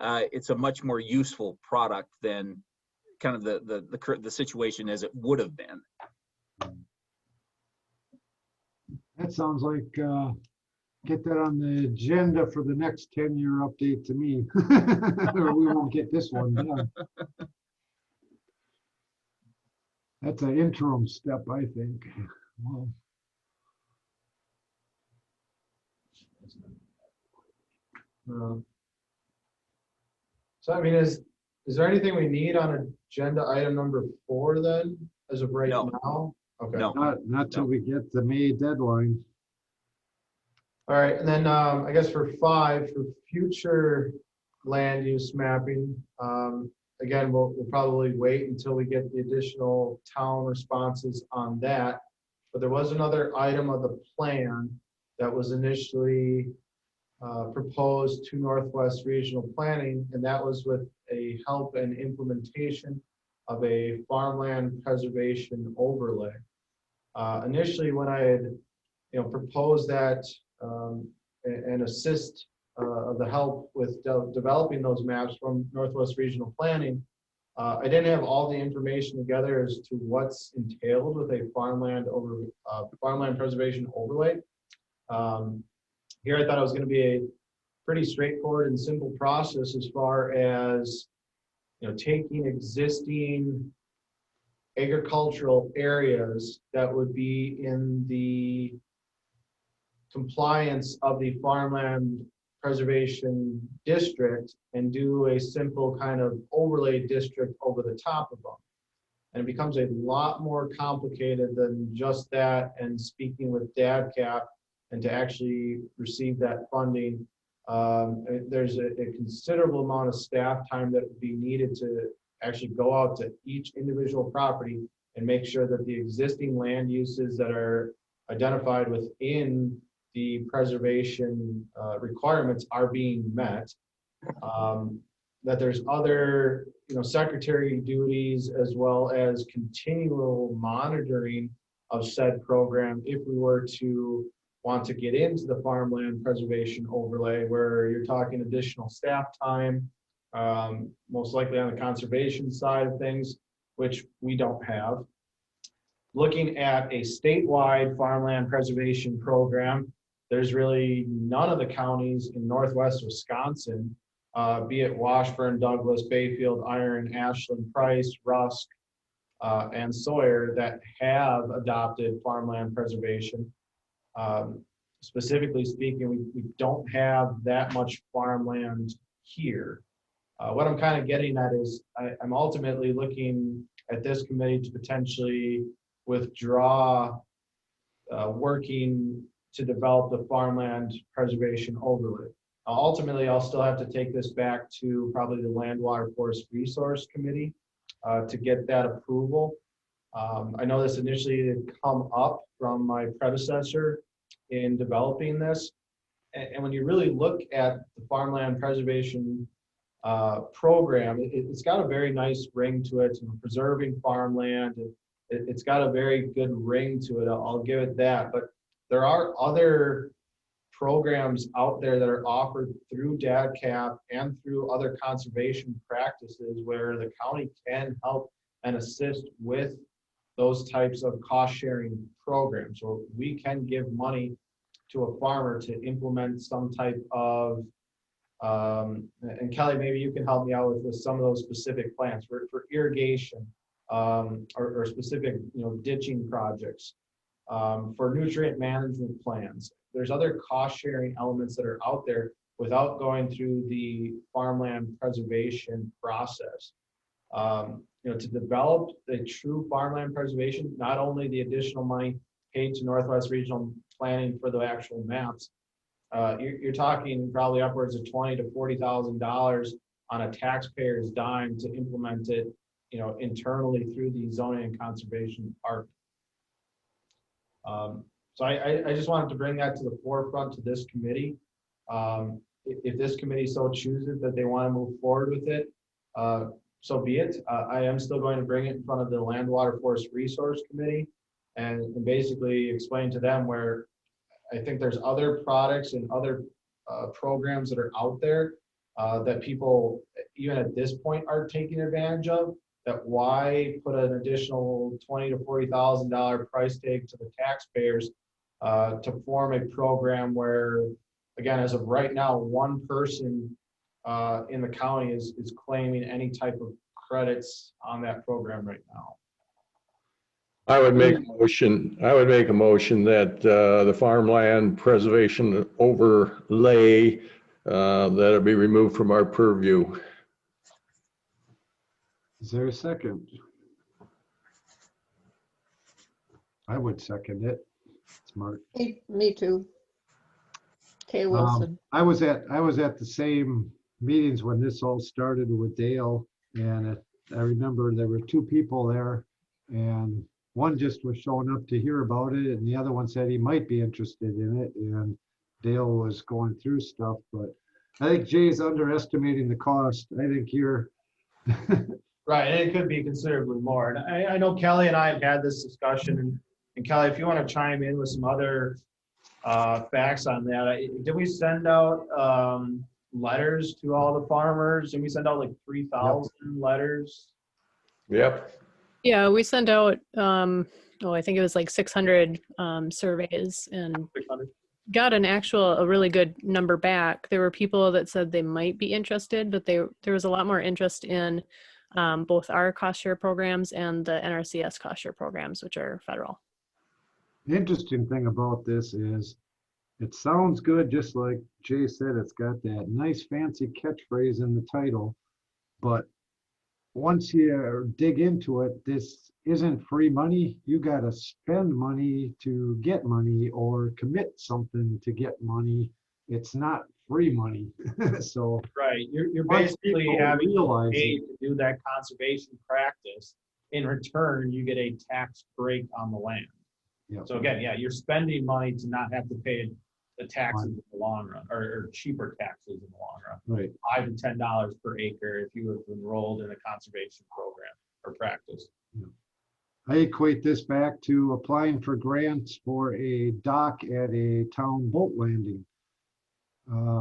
it's a much more useful product than kind of the situation as it would have been. That sounds like get that on the agenda for the next 10-year update to me. Or we won't get this one done. That's an interim step, I think. Well, So I mean, is there anything we need on agenda item number 4 then, as of right now? Okay. No. not till we get the May deadline. All right, and then I guess for 5, for future land use mapping, again, we'll probably wait until we get the additional town responses on that. But there was another item of the plan that was initially proposed to Northwest Regional Planning, and that was with a help and implementation of a farmland preservation overlay. Initially, when I had proposed that and assist of the help with developing those maps from Northwest Regional Planning, I didn't have all the information together as to what's entailed with a farmland preservation overlay. Here I thought it was going to be a pretty straightforward and simple process as far as taking existing agricultural areas that would be in the compliance of the farmland preservation district and do a simple kind of overlay district over the top of them. And it becomes a lot more complicated than just that, and speaking with DABCAP and to actually receive that funding There's a considerable amount of staff time that would be needed to actually go out to each individual property and make sure that the existing land uses that are identified within the preservation requirements are being met. That there's other, secretary duties as well as continual monitoring of said program if we were to want to get into the farmland preservation overlay, where you're talking additional staff time, most likely on the conservation side of things, which we don't have. Looking at a statewide farmland preservation program, there's really none of the counties in Northwest Wisconsin, be it Washburn, Douglas, Bayfield, Iron, Ashland, Price, Rusk, and Sawyer, that have adopted farmland preservation. Specifically speaking, we don't have that much farmland here. What I'm kind of getting at is I'm ultimately looking at this committee to potentially withdraw working to develop the farmland preservation overlay. Ultimately, I'll still have to take this back to probably the Land, Water, Forest Resource Committee to get that approval. I know this initially had come up from my predecessor in developing this. And when you really look at the farmland preservation program, it's got a very nice ring to it, preserving farmland. It's got a very good ring to it, I'll give it that. But there are other programs out there that are offered through DADCAP and through other conservation practices where the county can help and assist with those types of cost-sharing programs, or we can give money to a farmer to implement some type of, and Kelly, maybe you can help me out with some of those specific plans for irrigation, or specific, ditching projects, for nutrient management plans. There's other cost-sharing elements that are out there without going through the farmland preservation process. To develop a true farmland preservation, not only the additional money paid to Northwest Regional Planning for the actual maps, you're talking probably upwards of $20,000 to $40,000 on a taxpayer's dime to implement it, internally through the zoning and conservation department. So I just wanted to bring that to the forefront to this committee. If this committee so chooses that they want to move forward with it, so be it. I am still going to bring it in front of the Land, Water, Forest Resource Committee and basically explain to them where I think there's other products and other programs that are out there that people, even at this point, are taking advantage of. That why put an additional $20,000 to $40,000 price tag to the taxpayers to form a program where, again, as of right now, one person in the county is claiming any type of credits on that program right now. I would make a motion that the farmland preservation overlay that'll be removed from our purview. Is there a second? I would second it. Smart. Me too. Kay Wilson. I was at the same meetings when this all started with Dale, and I remember there were two people there, and one just was showing up to hear about it, and the other one said he might be interested in it, and Dale was going through stuff. But I think Jay's underestimating the cost. I think you're right, and it could be considerably more. And I know Kelly and I have had this discussion, and Kelly, if you want to chime in with some other facts on that, did we send out letters to all the farmers? And we sent out like 3,000 letters. Yep. Yeah, we sent out, I think it was like 600 surveys and 600. got a really good number back. There were people that said they might be interested, but there was a lot more interest in both our cost share programs and the NRCS cost share programs, which are federal. The interesting thing about this is it sounds good, just like Jay said. It's got that nice fancy catchphrase in the title, but once you dig into it, this isn't free money. You got to spend money to get money or commit something to get money. It's not free money. So Right, you're once basically people having to realize pay it, to do that conservation practice. In return, you get a tax break on the land. yeah, So again, yeah, you're spending money to not have to pay the taxes Right. in the long run, or cheaper taxes in the long run. right. $5 to $10 per acre if you have enrolled in a conservation program or practice. I equate this back to applying for grants for a dock at a town boat landing.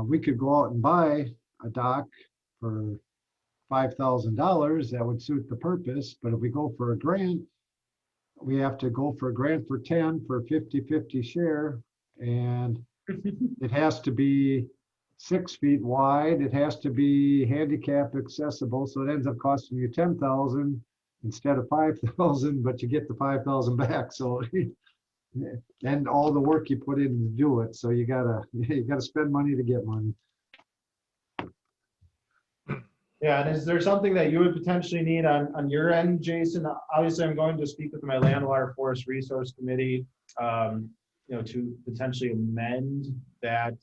We could go out and buy a dock for $5,000. That would suit the purpose. But if we go for a grant, we have to go for a grant for 10 for 50-50 share. And it has to be 6 feet wide. It has to be handicap accessible. So it ends up costing you 10,000 instead of 5,000, but you get the 5,000 back. So, and all the work you put in to do it. So you gotta spend money to get money. Yeah, and is there something that you would potentially need on your end, Jason? Obviously, I'm going to speak with my Land, Water, Forest Resource Committee, to potentially amend that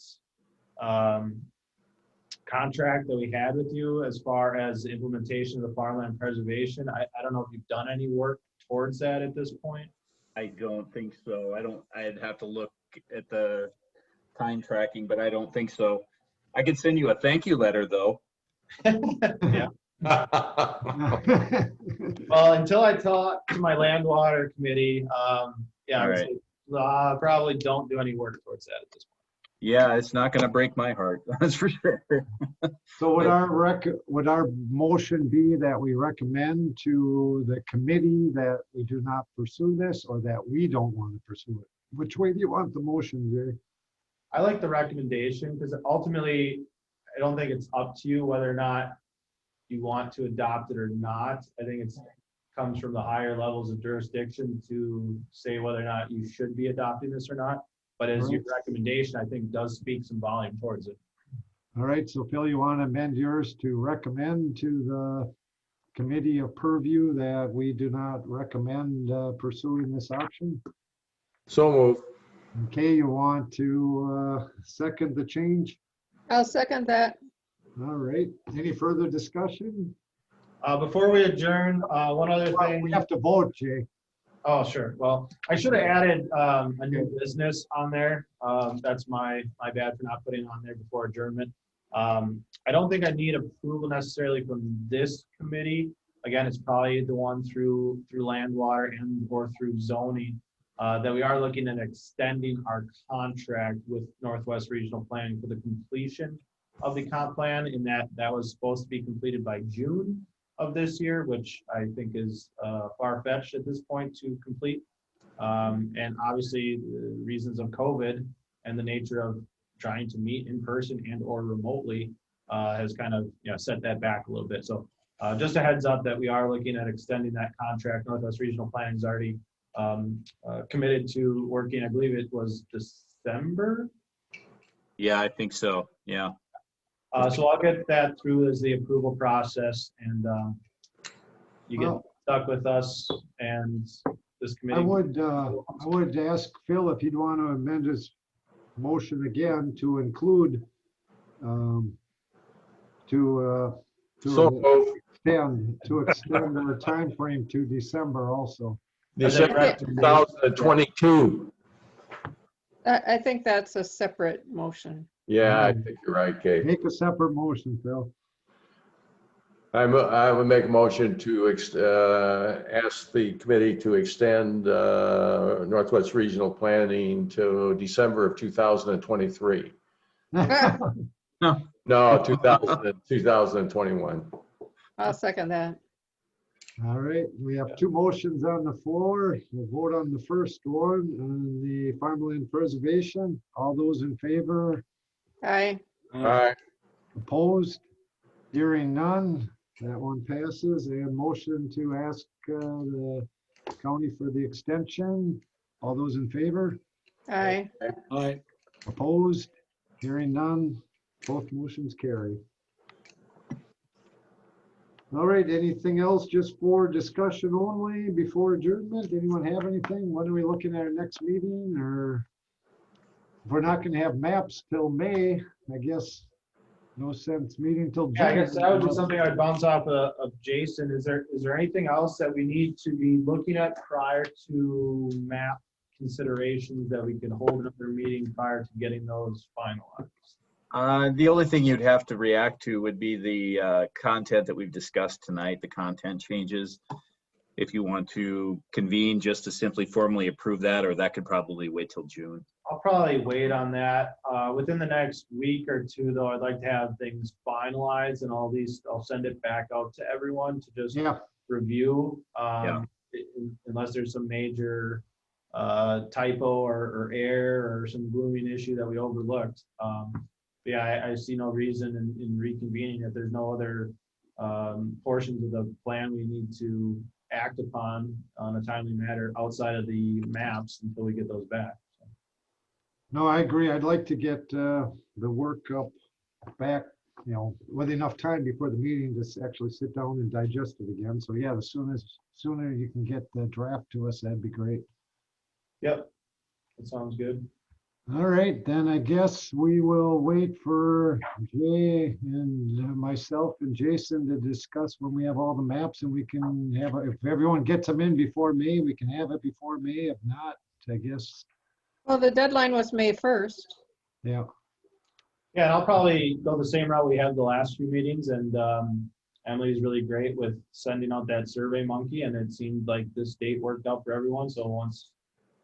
contract that we had with you as far as the implementation of the farmland preservation. I don't know if you've done any work towards that at this point. I don't think so. I'd have to look at the time tracking, but I don't think so. I could send you a thank you letter though. Yeah. Well, until I talk to my Land, Water Committee, yeah, I would say, probably don't do any work towards that at this point. Yeah, it's not gonna break my heart, that's for sure. So would our motion be that we recommend to the committee that we do not pursue this, or that we don't want to pursue it? Which way do you want the motion, Jay? I like the recommendation because ultimately, I don't think it's up to you whether or not you want to adopt it or not. I think it comes from the higher levels of jurisdiction to say whether or not you should be adopting this or not. But as your recommendation, I think does speak some volume towards it. All right, so Phil, you want to amend yours to recommend to the committee of purview that we do not recommend pursuing this option? So move. Okay, you want to second the change? I'll second that. All right, any further discussion? Before we adjourn, one other Well, thing. we have to vote, Jay. Oh, sure. Well, I should have added a new business on there. That's my bad for not putting on there before adjournment. I don't think I need approval necessarily from this committee. Again, it's probably the one through Land, Water, and or through zoning that we are looking at extending our contract with Northwest Regional Planning for the completion of the comp plan, in that was supposed to be completed by June of this year, which I think is far-fetched at this point to complete. And obviously the reasons of COVID and the nature of trying to meet in person and or remotely has kind of set that back a little bit. So just a heads up that we are looking at extending that contract. Northwest Regional Planning is already committed to working, I believe it was December. Yeah, I think so, yeah. So I'll get that through as the approval process, and you get stuck with us and this committee. I would ask Phil if he'd want to amend his motion again to include to extend our time frame to December also. December 2022. I think that's a separate motion. Yeah, I think you're right, Kate. Make a separate motion, Phil. I would make a motion to ask the committee to extend Northwest Regional Planning to December of 2023. No, 2021. I'll second that. All right, we have two motions on the floor. We'll vote on the first one, on the farmland preservation. All those in favor? Aye. All right. Opposed? Hearing none, that one passes. And motion to ask the county for the extension. All those in favor? Aye. Aye. Opposed? Hearing none, both motions carry. All right, anything else just for discussion only before adjournment? Anyone have anything? When are we looking at our next meeting, or? if we're not gonna have maps till May, I guess no sense meeting till June. Yeah, I guess that would be something I'd bounce off of Jason. Is there anything else that we need to be looking at prior to map considerations that we can hold another meeting prior to getting those finalized? The only thing you'd have to react to would be the content that we've discussed tonight, the content changes. If you want to convene just to simply formally approve that, or that could probably wait till June. I'll probably wait on that. Within the next week or two, though, I'd like to have things finalized, and I'll send it back out to everyone to just Yeah, review. Yeah. Unless there's some major typo or error or some blooming issue that we overlooked. Yeah, I see no reason in reconvening if there's no other portions of the plan we need to act upon on a timely matter outside of the maps until we get those back. no, I agree. I'd like to get the work up back, with enough time before the meeting to actually sit down and digest it again. So yeah, the sooner you can get the draft to us, that'd be great. Yep, that sounds good. All right, then I guess we will wait for Jay and myself and Jason to discuss when we have all the maps, and we can have, if everyone gets them in before May, we can have it before May. If not, I guess, Well, the deadline was May 1st. yeah. Yeah, and I'll probably go the same route we had the last few meetings, and Emily's really great with sending out that survey monkey, and it seemed like this date worked out for everyone. So once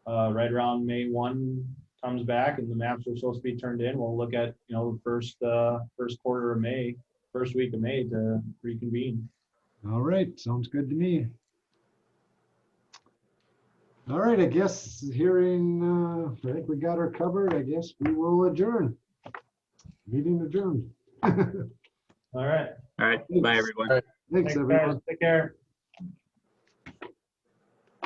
right around May 1 comes back and the maps are supposed to be turned in, we'll look at, the first quarter of May, first week of May to reconvene. All right, sounds good to me. All right, I guess hearing, I think we got her covered. I guess we will adjourn. Meeting adjourned. All right. All right, bye everyone. Thanks, Thanks, guys. everyone. Take care.